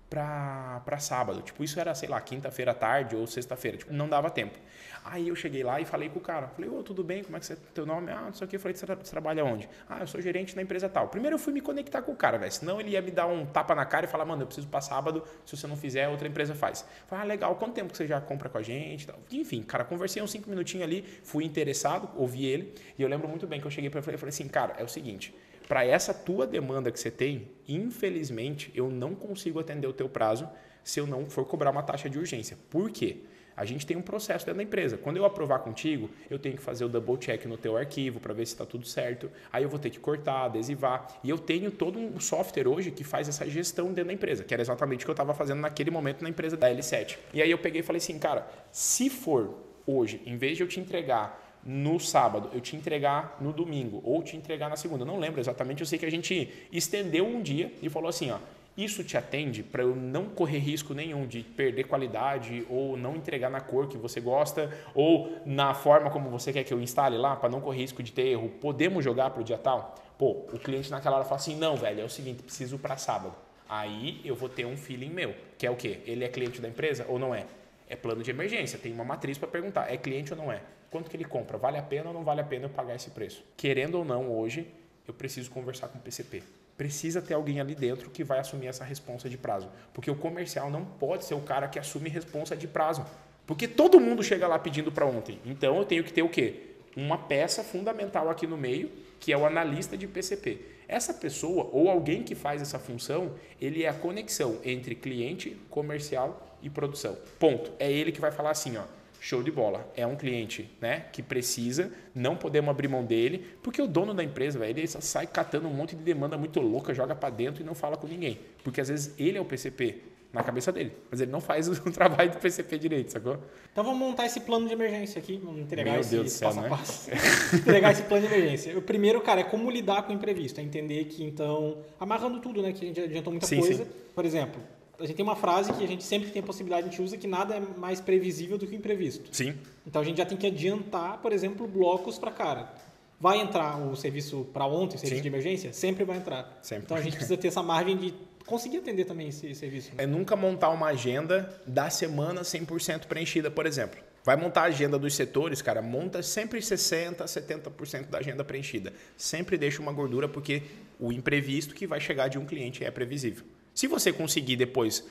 para sábado. Tipo, isso era, sei lá, quinta-feira à tarde ou sexta-feira. Tipo, não dava tempo. Aí eu cheguei lá e falei com o cara. Falei, ô, tudo bem? Como é que você... Teu nome? Ah, não sei o que. Eu falei, você trabalha onde? Ah, eu sou gerente na empresa tal. Primeiro eu fui me conectar com o cara, velho. Senão ele ia me dar um tapa na cara e falar, mano, eu preciso para sábado. Se você não fizer, outra empresa faz. Falei, ah, legal. Quanto tempo que você já compra com a gente? Enfim, cara, conversei uns 5 minutinhos ali. Fui interessado, ouvi ele. E eu lembro muito bem que eu cheguei para ele e falei assim, cara, é o seguinte... Para essa tua demanda que você tem, infelizmente, eu não consigo atender o teu prazo se eu não for cobrar uma taxa de urgência. Por quê? A gente tem um processo dentro da empresa. Quando eu aprovar contigo, eu tenho que fazer o double check no teu arquivo para ver se está tudo certo. Aí eu vou ter que cortar, adesivar. E eu tenho todo um software hoje que faz essa gestão dentro da empresa, que era exatamente o que eu estava fazendo naquele momento na empresa da L7. E aí eu peguei e falei assim, cara, se for hoje, em vez de eu te entregar no sábado, eu te entregar no domingo ou te entregar na segunda, não lembro exatamente, eu sei que a gente estendeu um dia e falou assim, ó, isso te atende para eu não correr risco nenhum de perder qualidade ou não entregar na cor que você gosta ou na forma como você quer que eu instale lá, para não correr risco de ter erro, podemos jogar para o dia tal? Pô, o cliente naquela hora fala assim, não, velho, é o seguinte, preciso para sábado. Aí eu vou ter um feeling meu, que é o quê? Ele é cliente da empresa ou não é? É plano de emergência, tem uma matriz para perguntar, é cliente ou não é? Quanto que ele compra? Vale a pena ou não vale a pena eu pagar esse preço? Querendo ou não, hoje, eu preciso conversar com o PCP. Precisa ter alguém ali dentro que vai assumir essa responsa de prazo. Porque o comercial não pode ser o cara que assume responsa de prazo. Porque todo mundo chega lá pedindo para ontem. Então, eu tenho que ter o quê? Uma peça fundamental aqui no meio, que é o analista de PCP. Essa pessoa, ou alguém que faz essa função, ele é a conexão entre cliente, comercial e produção. Ponto. É ele que vai falar assim, ó. Show de bola. É um cliente, né, que precisa, não podemos abrir mão dele, porque o dono da empresa, velho, ele sai catando um monte de demanda muito louca, joga para dentro e não fala com ninguém. Porque às vezes ele é o PCP na cabeça dele, mas ele não faz o trabalho do PCP direito, sacou? Então vamos montar esse plano de emergência aqui, vamos entregar Meu esse Deus do céu, passo a né? passo. Entregar esse plano de emergência. O primeiro, cara, é como lidar com o imprevisto, é entender que, então, amarrando tudo, né, que a gente adiantou muita coisa. Sim. Por exemplo, a gente tem uma frase que a gente sempre tem a possibilidade, a gente usa, que nada é mais previsível do que o imprevisto. Sim. Então a gente já tem que adiantar, por exemplo, blocos para cara. Vai entrar o serviço para ontem, o serviço de emergência? Sempre vai entrar. Sempre. Então a gente precisa ter essa margem de conseguir atender também esse serviço. É nunca montar uma agenda da semana 100% preenchida, por exemplo. Vai montar a agenda dos setores, cara, monta sempre 60%, 70% da agenda preenchida. Sempre deixa uma gordura, porque o imprevisto que vai chegar de um cliente é previsível. Se você conseguir depois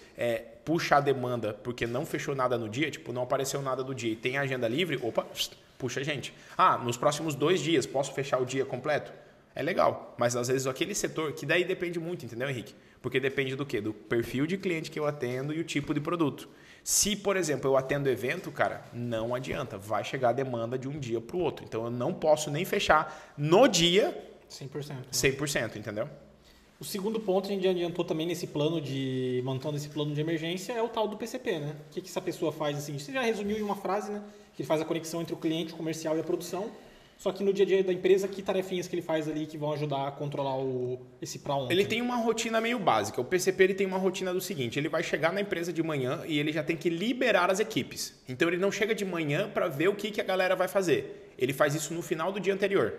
puxar a demanda porque não fechou nada no dia, tipo, não apareceu nada do dia e tem a agenda livre, opa, puxa a gente. Ah, nos próximos 2 dias posso fechar o dia completo? É legal, mas às vezes aquele setor, que daí depende muito, entendeu, Henrique? Porque depende do quê? Do perfil de cliente que eu atendo e o tipo de produto. Se, por exemplo, eu atendo evento, cara, não adianta, vai chegar a demanda de um dia para o outro. Então eu não posso nem fechar no dia 100%. Né? 100%, entendeu? O segundo ponto, a gente adiantou também nesse plano montando esse plano de emergência, é o tal do PCP, né? O que essa pessoa faz assim? Você já resumiu em uma frase, né? Que ele faz a conexão entre o cliente, o comercial e a produção. Só que no dia a dia da empresa, que tarefinhas que ele faz ali que vão ajudar a controlar esse pra ontem? Ele tem uma rotina meio básica. O PCP ele tem uma rotina do seguinte, ele vai chegar na empresa de manhã e ele já tem que liberar as equipes. Então ele não chega de manhã para ver o que a galera vai fazer. Ele faz isso no final do dia anterior.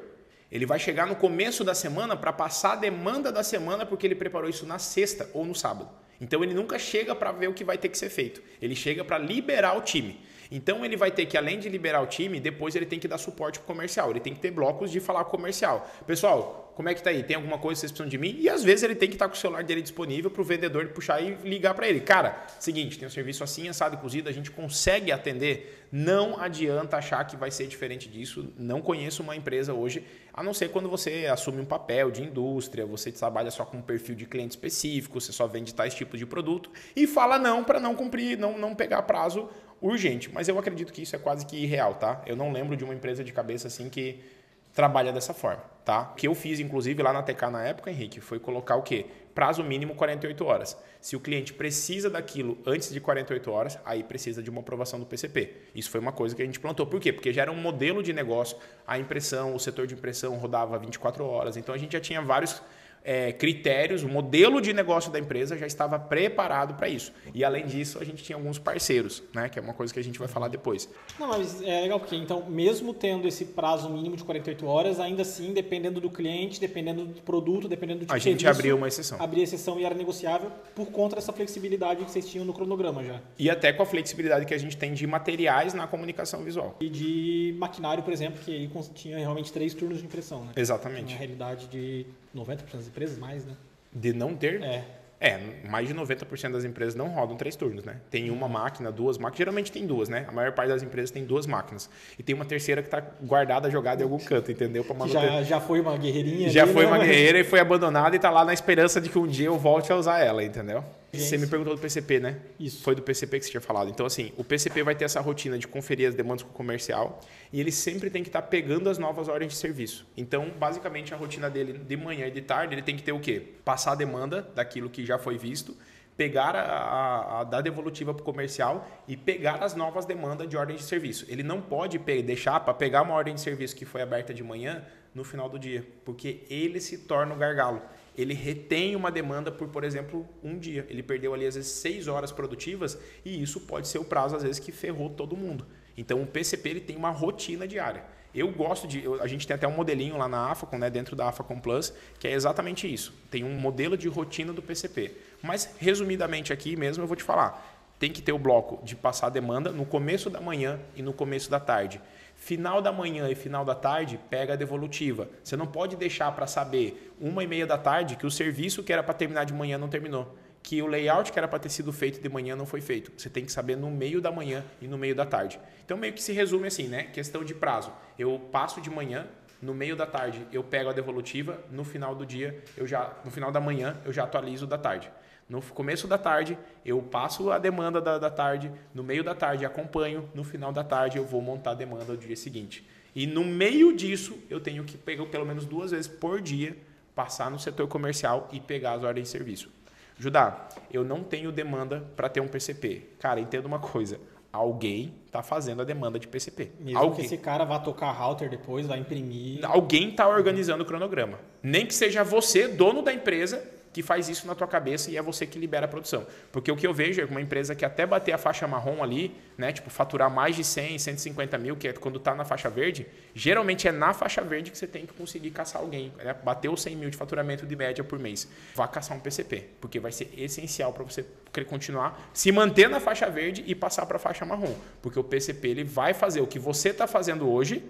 Ele vai chegar no começo da semana para passar a demanda da semana porque ele preparou isso na sexta ou no sábado. Então ele nunca chega para ver o que vai ter que ser feito. Ele chega para liberar o time. Então ele vai ter que, além de liberar o time, depois ele tem que dar suporte pro comercial. Ele tem que ter blocos de falar com o comercial. Pessoal, como é que tá aí? Tem alguma coisa que vocês precisam de mim? E às vezes ele tem que estar com o celular dele disponível para o vendedor puxar e ligar para ele. Cara, seguinte, tem um serviço assim, assado e cozido, a gente consegue atender. Não adianta achar que vai ser diferente disso. Não conheço uma empresa hoje, a não ser quando você assume um papel de indústria, você trabalha só com um perfil de cliente específico, você só vende tais tipos de produto e fala não para não cumprir, não pegar prazo urgente. Mas eu acredito que isso é quase que irreal, tá? Eu não lembro de uma empresa de cabeça assim que trabalha dessa forma, tá? O que eu fiz, inclusive, lá na TK na época, Henrique, foi colocar o quê? Prazo mínimo 48 horas. Se o cliente precisa daquilo antes de 48 horas, aí precisa de uma aprovação do PCP. Isso foi uma coisa que a gente plantou. Por quê? Porque já era um modelo de negócio, a impressão, o setor de impressão rodava 24 horas, então a gente já tinha vários critérios, o modelo de negócio da empresa já estava preparado para isso. E além disso, a gente tinha alguns parceiros, né, que é uma coisa que a gente vai falar depois. Não, mas é legal porque, então, mesmo tendo esse prazo mínimo de 48 horas, ainda assim, dependendo do cliente, dependendo do produto, dependendo do tipo de serviço, a gente abriu uma exceção. Abria exceção e era negociável por conta dessa flexibilidade que vocês tinham no cronograma já. E até com a flexibilidade que a gente tem de materiais na comunicação visual. E de maquinário, por exemplo, que aí tinha realmente 3 turnos de impressão, né? Exatamente. Na realidade de 90% das empresas, mais, né? De não ter? Mais de 90% das empresas não rodam 3 turnos, né? Tem uma máquina, 2 máquinas. Geralmente tem 2, né? A maior parte das empresas tem 2 máquinas. E tem uma terceira que está guardada, jogada em algum canto, entendeu? Já foi uma guerreirinha. Já foi uma guerreira e foi abandonada e está lá na esperança de que um dia eu volte a usar ela, entendeu? Você me perguntou do PCP, né? Isso. Foi do PCP que você tinha falado. Então, assim, o PCP vai ter essa rotina de conferir as demandas com o comercial e ele sempre tem que estar pegando as novas ordens de serviço. Então, basicamente, a rotina dele de manhã e de tarde, ele tem que ter o quê? Passar a demanda daquilo que já foi visto, pegar a dar devolutiva para o comercial e pegar as novas demandas de ordem de serviço. Ele não pode deixar para pegar uma ordem de serviço que foi aberta de manhã no final do dia, porque ele se torna o gargalo. Ele retém uma demanda por exemplo, um dia. Ele perdeu ali, às vezes, 6 horas produtivas e isso pode ser o prazo, às vezes, que ferrou todo mundo. Então, o PCP ele tem uma rotina diária. Eu gosto a gente tem até um modelinho lá na Afacom, né, dentro da Afacom Plus, que é exatamente isso. Tem um modelo de rotina do PCP. Mas, resumidamente aqui mesmo, eu vou te falar. Tem que ter o bloco de passar a demanda no começo da manhã e no começo da tarde. Final da manhã e final da tarde, pega a devolutiva. Você não pode deixar para saber 1h30 da tarde que o serviço que era para terminar de manhã não terminou. Que o layout que era para ter sido feito de manhã não foi feito. Você tem que saber no meio da manhã e no meio da tarde. Então, meio que se resume assim, né? Questão de prazo. Eu passo de manhã, no meio da tarde eu pego a devolutiva, no final do dia, no final da manhã, eu já atualizo da tarde. No começo da tarde, eu passo a demanda da tarde, no meio da tarde acompanho, no final da tarde eu vou montar a demanda do dia seguinte. E no meio disso, eu tenho que pegar pelo menos 2 vezes por dia, passar no setor comercial e pegar as ordens de serviço. Judá, eu não tenho demanda para ter um PCP. Cara, entenda uma coisa, alguém está fazendo a demanda de PCP. Mesmo que esse cara vá tocar router depois, vai imprimir... Alguém está organizando o cronograma. Nem que seja você, dono da empresa, que faz isso na tua cabeça e é você que libera a produção. Porque o que eu vejo é uma empresa que até bater a faixa marrom ali, né, tipo faturar mais de 100, 150 mil, que é quando está na faixa verde, geralmente é na faixa verde que você tem que conseguir caçar alguém. Né? Bater os 100 mil de faturamento de média por mês. Vá caçar um PCP, porque vai ser essencial para você continuar, se manter na faixa verde e passar para a faixa marrom. Porque o PCP ele vai fazer o que você está fazendo hoje,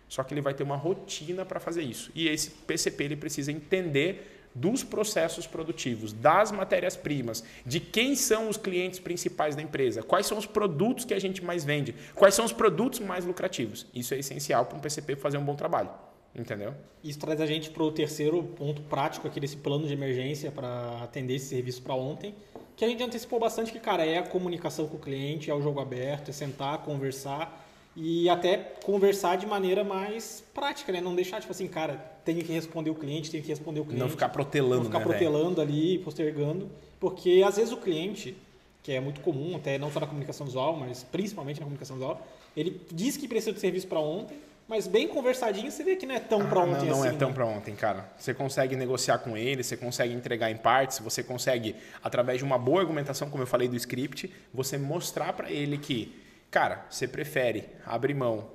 só que ele vai ter uma rotina para fazer isso. E esse PCP ele precisa entender dos processos produtivos, das matérias-primas, de quem são os clientes principais da empresa, quais são os produtos que a gente mais vende, quais são os produtos mais lucrativos. Isso é essencial para um PCP fazer um bom trabalho, entendeu? Isso traz a gente para o terceiro ponto prático aqui desse plano de emergência para atender esse serviço para ontem, que a gente antecipou bastante que, cara, é a comunicação com o cliente, é o jogo aberto, é sentar, conversar e até conversar de maneira mais prática, né? Não deixar, tipo assim, cara, tenho que responder o cliente, tenho que responder o cliente. Não ficar protelando, não ficar protelando ali, postergando. Porque, às vezes, o cliente, que é muito comum, até não só na comunicação visual, mas principalmente na comunicação visual, ele diz que precisa de serviço para ontem, mas bem conversadinho, você vê que não é tão para ontem assim. Não é tão para ontem, cara. Você consegue negociar com ele, você consegue entregar em partes, você consegue, através de uma boa argumentação, como eu falei do script, você mostrar para ele que, cara, você prefere abrir mão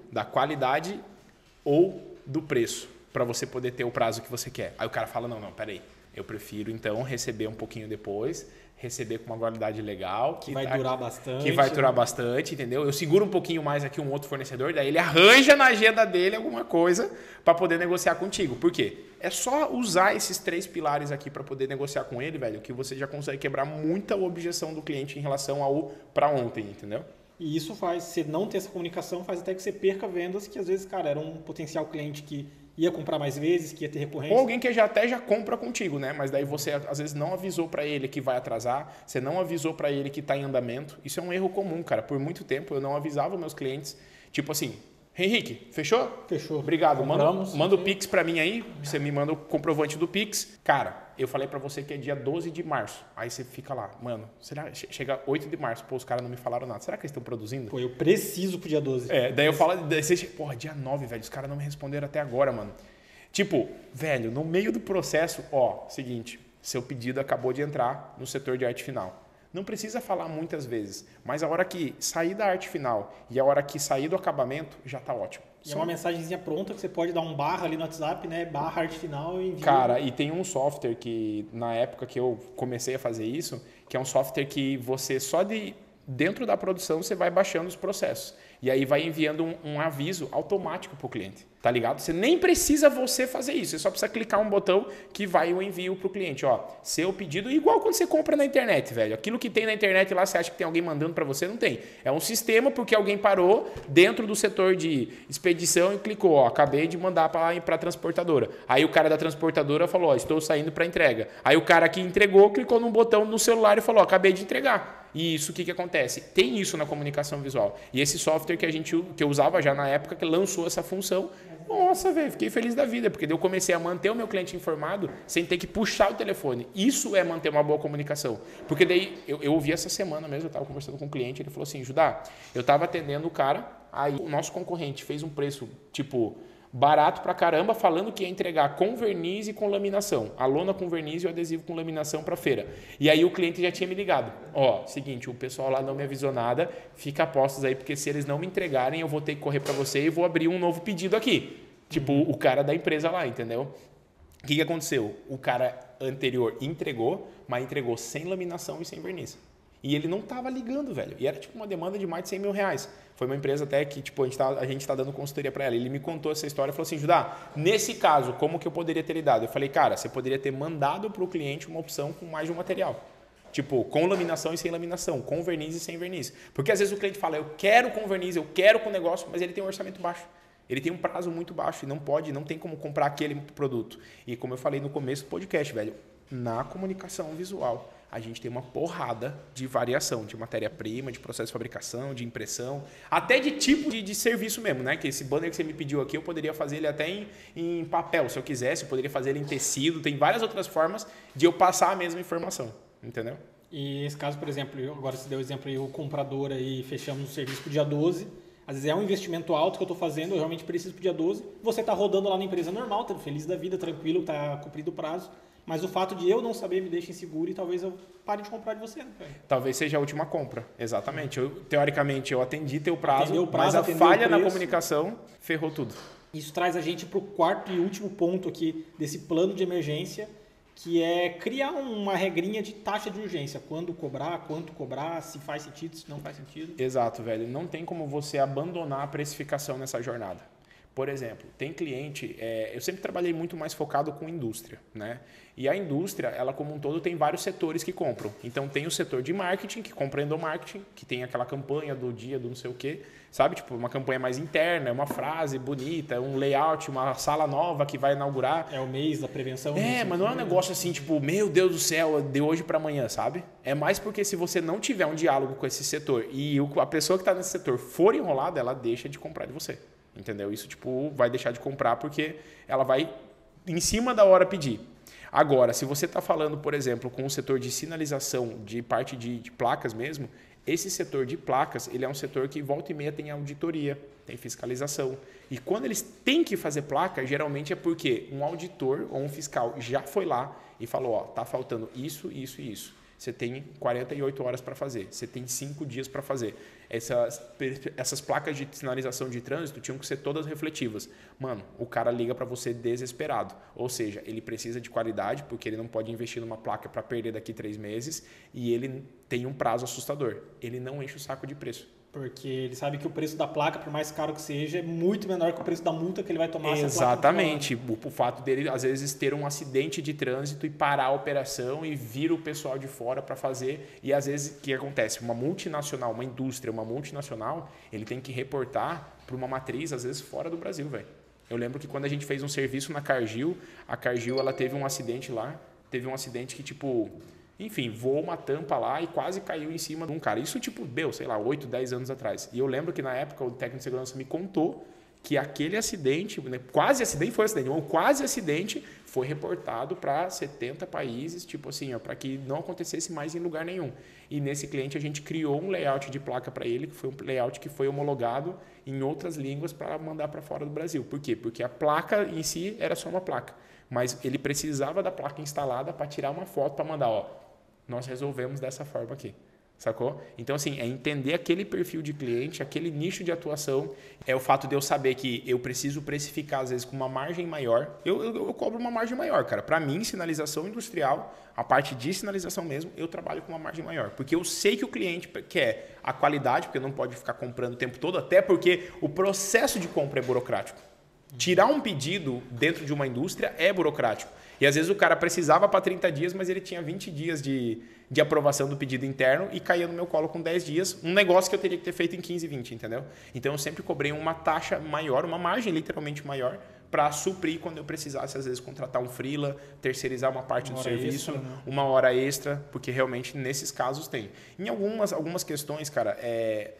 da qualidade ou do preço para você poder ter o prazo que você quer. Aí o cara fala, não, peraí. Eu prefiro, então, receber um pouquinho depois, receber com uma qualidade legal. Que vai durar bastante. Que vai durar bastante, entendeu? Eu seguro um pouquinho mais aqui um outro fornecedor, daí ele arranja na agenda dele alguma coisa para poder negociar contigo. Por quê? É só usar esses 3 pilares aqui para poder negociar com ele, velho, que você já consegue quebrar muita objeção do cliente em relação ao para ontem, entendeu? E isso faz, você não ter essa comunicação, faz até que você perca vendas que às vezes, cara, era um potencial cliente que ia comprar mais vezes, que ia ter recorrência. Ou alguém que até já compra contigo, né? Mas daí você às vezes não avisou para ele que vai atrasar, você não avisou para ele que está em andamento. Isso é um erro comum, cara. Por muito tempo eu não avisava meus clientes, tipo assim, Henrique, fechou? Fechou. Obrigado. Manda o Pix para mim aí, você me manda o comprovante do Pix. Cara, eu falei para você que é dia 12 de março. Aí você fica lá, mano, será chega 8 de março, pô, os caras não me falaram nada. Será que eles estão produzindo? Pô, eu preciso pro dia 12. Daí eu falo, daí você, porra, dia 9, velho, os caras não me responderam até agora, mano. Tipo, velho, no meio do processo, seguinte, seu pedido acabou de entrar no setor de arte final. Não precisa falar muitas vezes, mas a hora que sair da arte final e a hora que sair do acabamento, já tá ótimo. E é uma mensagenzinha pronta que você pode dar um barra ali no WhatsApp, né? Barra arte final e envia. Cara, e tem um software que, na época que eu comecei a fazer isso, que é um software que você só dentro da produção você vai baixando os processos. E aí vai enviando um aviso automático para o cliente, tá ligado? Você nem precisa você fazer isso, você só precisa clicar um botão que vai o envio para o cliente. Ó, seu pedido, igual quando você compra na internet, velho. Aquilo que tem na internet lá, você acha que tem alguém mandando para você, não tem. É um sistema porque alguém parou dentro do setor de expedição e clicou, ó, acabei de mandar para a transportadora. Aí o cara da transportadora falou, ó, estou saindo para entrega. Aí o cara que entregou clicou num botão no celular e falou, ó, acabei de entregar. E isso, o que acontece? Tem isso na comunicação visual. E esse software que eu usava já na época que lançou essa função, nossa, velho, fiquei feliz da vida, porque daí eu comecei a manter o meu cliente informado sem ter que puxar o telefone. Isso é manter uma boa comunicação. Porque daí, eu ouvi essa semana mesmo, eu estava conversando com um cliente, ele falou assim, Judá, eu estava atendendo o cara, aí o nosso concorrente fez um preço, tipo, barato pra caramba, falando que ia entregar com verniz e com laminação. A lona com verniz e o adesivo com laminação pra feira. E aí o cliente já tinha me ligado. Ó, seguinte, o pessoal lá não me avisou nada, fica a postos aí, porque se eles não me entregarem, eu vou ter que correr pra você e vou abrir um novo pedido aqui. Tipo, o cara da empresa lá, entendeu? O que aconteceu? O cara anterior entregou, mas entregou sem laminação e sem verniz. E ele não estava ligando, velho. E era tipo uma demanda de mais de 100 mil reais. Foi uma empresa até que tipo, a gente tá dando consultoria para ela. Ele me contou essa história e falou assim, Judá, nesse caso, como que eu poderia ter lidado? Eu falei, cara, você poderia ter mandado para o cliente uma opção com mais de um material. Tipo, com laminação e sem laminação, com verniz e sem verniz. Porque às vezes o cliente fala, eu quero com verniz, eu quero com negócio, mas ele tem um orçamento baixo. Ele tem um prazo muito baixo e não tem como comprar aquele produto. E como eu falei no começo do podcast, velho, na comunicação visual, a gente tem uma porrada de variação, de matéria-prima, de processo de fabricação, de impressão, até de tipo de serviço mesmo, né? Que esse banner que você me pediu aqui, eu poderia fazer ele até em papel, se eu quisesse, eu poderia fazer ele em tecido, tem várias outras formas de eu passar a mesma informação, entendeu? E nesse caso, por exemplo, agora você deu o exemplo aí, o comprador aí, fechamos o serviço para o dia 12, às vezes é um investimento alto que eu estou fazendo, eu realmente preciso para o dia 12, você está rodando lá na empresa normal, tá feliz da vida, tranquilo, está cumprido o prazo, mas o fato de eu não saber me deixa inseguro e talvez eu pare de comprar de você. Né? Talvez seja a última compra, exatamente. Teoricamente, eu atendi teu prazo, mas a falha na comunicação ferrou tudo. Isso traz a gente para o quarto e último ponto aqui desse plano de emergência, que é criar uma regrinha de taxa de urgência. Quando cobrar, quanto cobrar, se faz sentido, se não faz sentido. Exato, velho. Não tem como você abandonar a precificação nessa jornada. Por exemplo, tem cliente, eu sempre trabalhei muito mais focado com indústria, né? E a indústria, ela como um todo, tem vários setores que compram. Então tem o setor de marketing, que compra endomarketing, que tem aquela campanha do dia, do não sei o quê, sabe? Tipo, uma campanha mais interna, uma frase bonita, um layout, uma sala nova que vai inaugurar. É o mês da prevenção. Mas não é um negócio assim, tipo, meu Deus do céu, de hoje para amanhã, sabe? É mais porque se você não tiver um diálogo com esse setor e a pessoa que está nesse setor for enrolada, ela deixa de comprar de você. Entendeu? Isso, tipo, vai deixar de comprar porque ela vai, em cima da hora, pedir. Agora, se você está falando, por exemplo, com o setor de sinalização, de parte de placas mesmo, esse setor de placas, ele é um setor que volta e meia tem auditoria, tem fiscalização. E quando eles têm que fazer placa, geralmente é porque um auditor ou um fiscal já foi lá e falou, ó, tá faltando isso, isso e isso. você tem 48 horas para fazer, você tem 5 dias para fazer. Essas placas de sinalização de trânsito tinham que ser todas refletivas. Mano, o cara liga para você desesperado. Ou seja, ele precisa de qualidade, porque ele não pode investir numa placa para perder daqui 3 meses, e ele tem um prazo assustador. Ele não enche o saco de preço. Porque ele sabe que o preço da placa, por mais caro que seja, é muito menor que o preço da multa que ele vai tomar. Exatamente. O fato dele, às vezes, ter um acidente de trânsito e parar a operação e vir o pessoal de fora para fazer. E, às vezes, o que acontece? Uma multinacional, uma indústria, uma multinacional, ele tem que reportar para uma matriz, às vezes, fora do Brasil, velho. Eu lembro que quando a gente fez um serviço na Cargill, a Cargill ela teve um acidente lá. Teve um acidente que, tipo... Enfim, voou uma tampa lá e quase caiu em cima de um cara. Isso, tipo, sei lá, 8, 10 anos atrás. E eu lembro que na época o técnico de segurança me contou que aquele acidente, né, quase acidente foi reportado para 70 países, tipo assim, para que não acontecesse mais em lugar nenhum. E nesse cliente a gente criou um layout de placa para ele, que foi um layout que foi homologado em outras línguas para mandar para fora do Brasil. Por quê? Porque a placa em si era só uma placa. Mas ele precisava da placa instalada para tirar uma foto para mandar, ó. Nós resolvemos dessa forma aqui, sacou? Então, assim, é entender aquele perfil de cliente, aquele nicho de atuação. É o fato de eu saber que eu preciso precificar, às vezes, com uma margem maior. Eu cobro uma margem maior, cara. Para mim, sinalização industrial, a parte de sinalização mesmo, eu trabalho com uma margem maior. Porque eu sei que o cliente quer a qualidade, porque não pode ficar comprando o tempo todo, até porque o processo de compra é burocrático. Tirar um pedido dentro de uma indústria é burocrático. E às vezes o cara precisava para 30 dias, mas ele tinha 20 dias de aprovação do pedido interno e caía no meu colo com 10 dias. Um negócio que eu teria que ter feito em 15, 20, entendeu? Então eu sempre cobrei uma taxa maior, uma margem literalmente maior, para suprir quando eu precisasse, às vezes, contratar um freela, terceirizar uma parte do serviço, extra, né? Uma hora extra, porque realmente nesses casos tem. Em algumas questões, cara,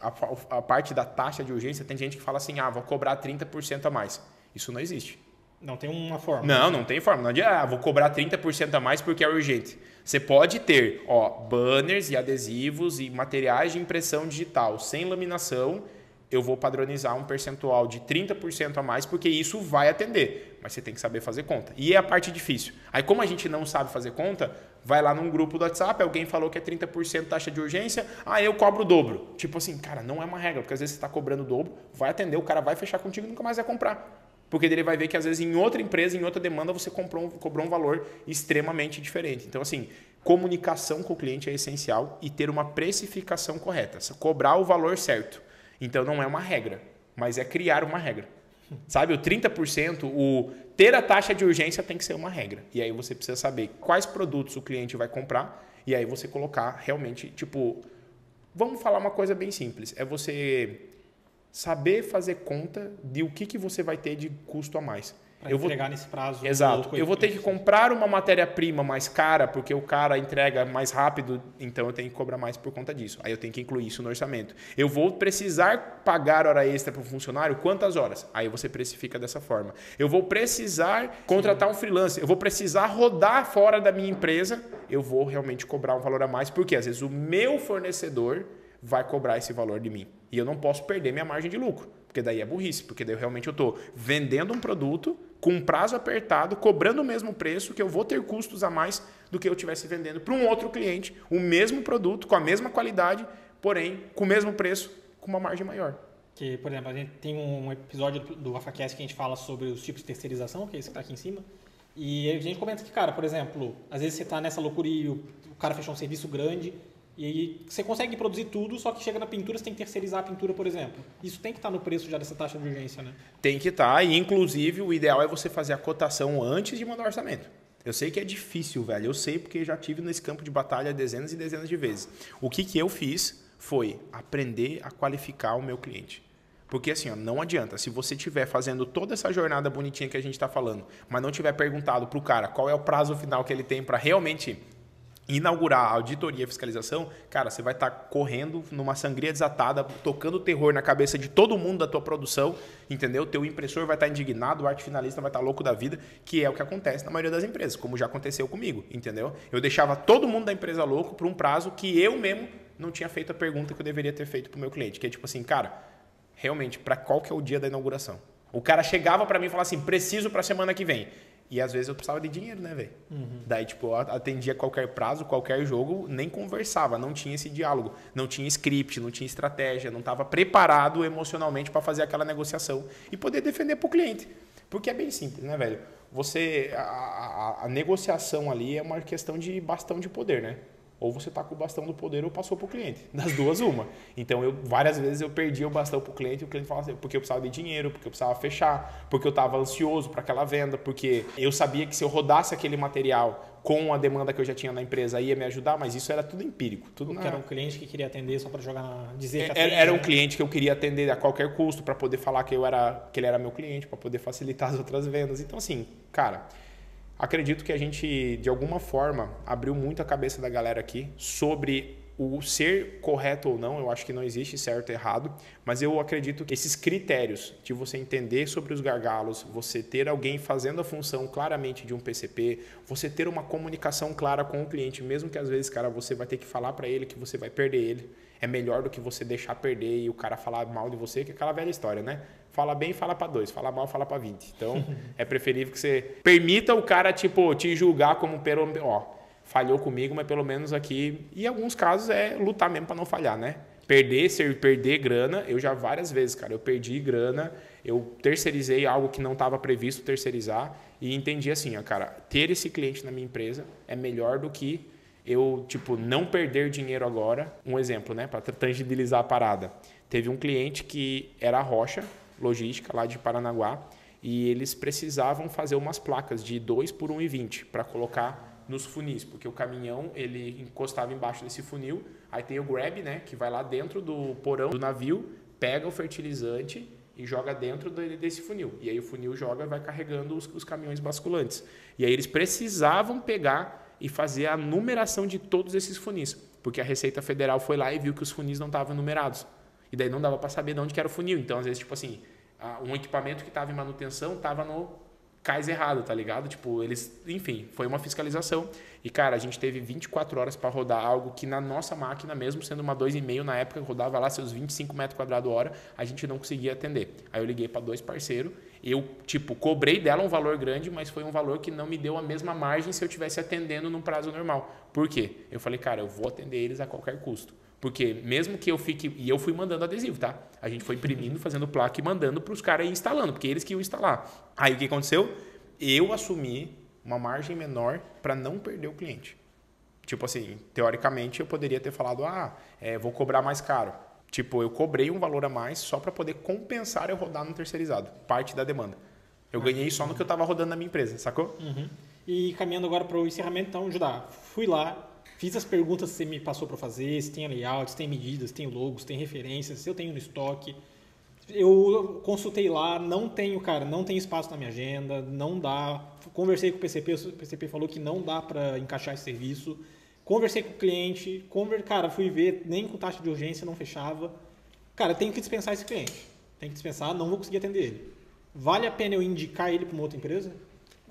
a parte da taxa de urgência, tem gente que fala assim, vou cobrar 30% a mais. Isso não existe. Não tem uma forma. Não tem forma. Não adianta, vou cobrar 30% a mais porque é urgente. Você pode ter banners e adesivos e materiais de impressão digital sem laminação. Eu vou padronizar um percentual de 30% a mais porque isso vai atender. Mas você tem que saber fazer conta. E é a parte difícil. Aí como a gente não sabe fazer conta, vai lá num grupo do WhatsApp, alguém falou que é 30% taxa de urgência, eu cobro o dobro. Tipo assim, cara, não é uma regra, porque às vezes você está cobrando o dobro, vai atender, o cara vai fechar contigo e nunca mais vai comprar. Porque ele vai ver que às vezes em outra empresa, em outra demanda, você cobrou um valor extremamente diferente. Então, assim, comunicação com o cliente é essencial e ter uma precificação correta. Cobrar o valor certo. Então, não é uma regra, mas é criar uma regra. Sabe, o 30%, ter a taxa de urgência tem que ser uma regra. E aí você precisa saber quais produtos o cliente vai comprar e aí você colocar realmente, tipo... Vamos falar uma coisa bem simples. É você... saber fazer conta de o que você vai ter de custo a mais. Para entregar nesse prazo. Exato. Eu vou ter que comprar uma matéria-prima mais cara, porque o cara entrega mais rápido, então eu tenho que cobrar mais por conta disso. Aí eu tenho que incluir isso no orçamento. Eu vou precisar pagar hora extra para o funcionário, quantas horas? Aí você precifica dessa forma. Eu vou precisar contratar um freelancer, eu vou precisar rodar fora da minha empresa, eu vou realmente cobrar um valor a mais, porque às vezes o meu fornecedor vai cobrar esse valor de mim. E eu não posso perder minha margem de lucro, porque daí é burrice, porque daí realmente eu estou vendendo um produto com um prazo apertado, cobrando o mesmo preço, que eu vou ter custos a mais do que eu estivesse vendendo para um outro cliente, o mesmo produto, com a mesma qualidade, porém, com o mesmo preço, com uma margem maior. Que, por exemplo, a gente tem um episódio do AfaCast que a gente fala sobre os tipos de terceirização, que é esse que está aqui em cima, e a gente comenta que, cara, por exemplo, às vezes você está nessa loucura e o cara fechou um serviço grande, e aí você consegue produzir tudo, só que chega na pintura, você tem que terceirizar a pintura, por exemplo. Isso tem que estar no preço já dessa taxa de urgência, né? Tem que estar, e inclusive o ideal é você fazer a cotação antes de mandar o orçamento. Eu sei que é difícil, velho. Eu sei porque já tive nesse campo de batalha dezenas e dezenas de vezes. O que eu fiz foi aprender a qualificar o meu cliente. Porque assim, não adianta. Se você estiver fazendo toda essa jornada bonitinha que a gente está falando, mas não tiver perguntado para o cara qual é o prazo final que ele tem para realmente inaugurar a auditoria e a fiscalização, cara, você vai estar correndo numa sangria desatada, tocando terror na cabeça de todo mundo da tua produção, entendeu? Teu impressor vai estar indignado, o arte finalista vai estar louco da vida, que é o que acontece na maioria das empresas, como já aconteceu comigo, entendeu? Eu deixava todo mundo da empresa louco por um prazo que eu mesmo não tinha feito a pergunta que eu deveria ter feito para o meu cliente, que é tipo assim, cara, realmente, para qual que é o dia da inauguração? O cara chegava para mim e falava assim, preciso para semana que vem. E às vezes eu precisava de dinheiro, né, velho? Daí, tipo, eu atendia qualquer prazo, qualquer jogo, nem conversava, não tinha esse diálogo, não tinha script, não tinha estratégia, não estava preparado emocionalmente para fazer aquela negociação e poder defender pro cliente. Porque é bem simples, né, velho? A negociação ali é uma questão de bastão de poder, né? Ou você tá com o bastão do poder ou passou pro cliente. Das duas, uma. Então, várias vezes eu perdia o bastão pro cliente e o cliente falava assim, porque eu precisava de dinheiro, porque eu precisava fechar, porque eu estava ansioso para aquela venda, porque eu sabia que se eu rodasse aquele material com a demanda que eu já tinha na empresa ia me ajudar, mas isso era tudo empírico. Porque era um cliente que queria atender só para dizer que era um cliente que eu queria atender a qualquer custo para poder falar que ele era meu cliente, para poder facilitar as outras vendas. Então, assim, cara... Acredito que a gente, de alguma forma, abriu muito a cabeça da galera aqui sobre o ser correto ou não. Eu acho que não existe certo e errado, mas eu acredito que esses critérios de você entender sobre os gargalos, você ter alguém fazendo a função claramente de um PCP, você ter uma comunicação clara com o cliente, mesmo que às vezes, cara, você vai ter que falar para ele que você vai perder ele. É melhor do que você deixar perder e o cara falar mal de você, que é aquela velha história, né? Fala bem, fala para 2. Fala mal, fala para 20. Então, é preferível que você permita o cara, tipo, te julgar como falhou comigo, mas pelo menos aqui... E em alguns casos é lutar mesmo para não falhar, né? Perder grana, eu já várias vezes, cara, eu perdi grana, eu terceirizei algo que não estava previsto terceirizar e entendi assim, ó, cara, ter esse cliente na minha empresa é melhor do que eu, tipo, não perder dinheiro agora. Um exemplo, né, para tangibilizar a parada. Teve um cliente que era a Rocha Logística, lá de Paranaguá, e eles precisavam fazer umas placas de 2 por 1,20 para colocar nos funis, porque o caminhão ele encostava embaixo desse funil, aí tem o grab, né, que vai lá dentro do porão do navio, pega o fertilizante e joga dentro desse funil. E aí o funil joga e vai carregando os caminhões basculantes. E aí eles precisavam pegar e fazer a numeração de todos esses funis, porque a Receita Federal foi lá e viu que os funis não estavam numerados. E daí não dava para saber de onde que era o funil. Então, às vezes, tipo assim, um equipamento que estava em manutenção estava no cais errado, tá ligado? Tipo, enfim, foi uma fiscalização. E, cara, a gente teve 24 horas para rodar algo que na nossa máquina, mesmo sendo uma 2,5 na época, rodava lá seus 25 metros quadrados hora, a gente não conseguia atender. Aí eu liguei para 2 parceiros, eu, tipo, cobrei dela um valor grande, mas foi um valor que não me deu a mesma margem se eu estivesse atendendo num prazo normal. Por quê? Eu falei, cara, eu vou atender eles a qualquer custo. Porque mesmo que eu fique... E eu fui mandando adesivo, tá? A gente foi imprimindo, fazendo placa e mandando para os caras ir instalando, porque eles que iam instalar. Aí o que aconteceu? Eu assumi uma margem menor para não perder o cliente. Tipo assim, teoricamente eu poderia ter falado, vou cobrar mais caro. Tipo, eu cobrei um valor a mais só para poder compensar eu rodar no terceirizado, parte da demanda. Eu ganhei só no que eu estava rodando na minha empresa, sacou? Uhum. E caminhando agora para o encerramento, então, Judá, fui lá, fiz as perguntas que você me passou para fazer, se tem layout, se tem medidas, se tem logos, se tem referências, se eu tenho no estoque. Eu consultei lá, não tem espaço na minha agenda, não dá. Conversei com o PCP falou que não dá para encaixar esse serviço. Conversei com o cliente, cara, fui ver, nem com taxa de urgência não fechava. Cara, tenho que dispensar esse cliente. Tenho que dispensar, não vou conseguir atender ele. Vale a pena eu indicar ele para uma outra empresa?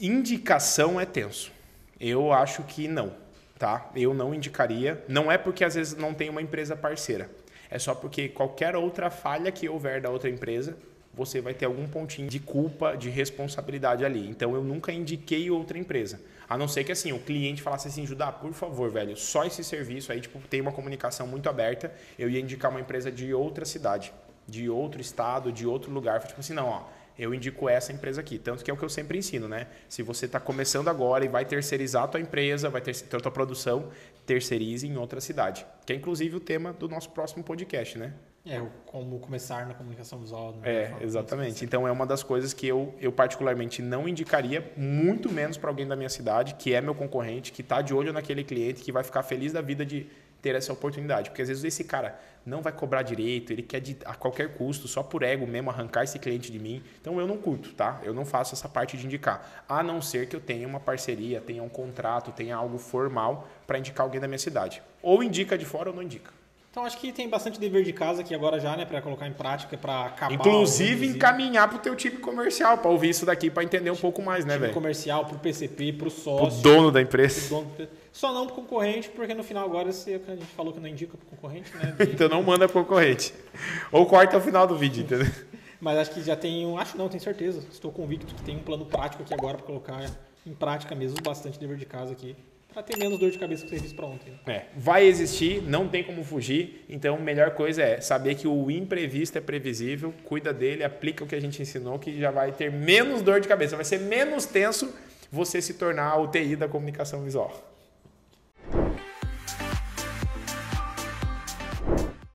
Indicação é tenso. Eu acho que não, tá? Eu não indicaria. Não é porque às vezes não tem uma empresa parceira. É só porque qualquer outra falha que houver da outra empresa, você vai ter algum pontinho de culpa, de responsabilidade ali. Então, eu nunca indiquei outra empresa. A não ser que assim, o cliente falasse assim, Judá, por favor, velho, só esse serviço aí, tipo, tem uma comunicação muito aberta, eu ia indicar uma empresa de outra cidade, de outro estado, de outro lugar. Tipo assim, não, ó, eu indico essa empresa aqui. Tanto que é o que eu sempre ensino, né? Se você está começando agora e vai terceirizar a tua empresa, vai ter a tua produção, terceirize em outra cidade. Que é inclusive o tema do nosso próximo podcast, né? Como começar na comunicação visual. Né? Exatamente. Então é uma das coisas que eu particularmente não indicaria, muito menos para alguém da minha cidade, que é meu concorrente, que está de olho naquele cliente, que vai ficar feliz da vida de ter essa oportunidade. Porque às vezes esse cara não vai cobrar direito, ele quer a qualquer custo, só por ego mesmo, arrancar esse cliente de mim. Então eu não curto, tá? Eu não faço essa parte de indicar. A não ser que eu tenha uma parceria, tenha um contrato, tenha algo formal para indicar alguém da minha cidade. Ou indica de fora ou não indica. Então acho que tem bastante dever de casa aqui agora já, né? Para colocar em prática, para acabar. Inclusive encaminhar para o teu time comercial, para ouvir isso daqui, para entender um pouco mais, né, velho? Time comercial, para o PCP, para o sócio. Pro dono da empresa. Só não para o concorrente, porque no final agora a gente falou que não indica para o concorrente, né? Então não manda para o concorrente. Ou corta ao final do vídeo, entendeu? Mas acho que já tem tenho certeza. Estou convicto que tem um plano prático aqui agora para colocar em prática mesmo bastante dever de casa aqui. Para ter menos dor de cabeça que você fez para ontem. Vai existir, não tem como fugir. Então, a melhor coisa é saber que o imprevisto é previsível, cuida dele, aplica o que a gente ensinou, que já vai ter menos dor de cabeça. Vai ser menos tenso você se tornar o TI da comunicação visual.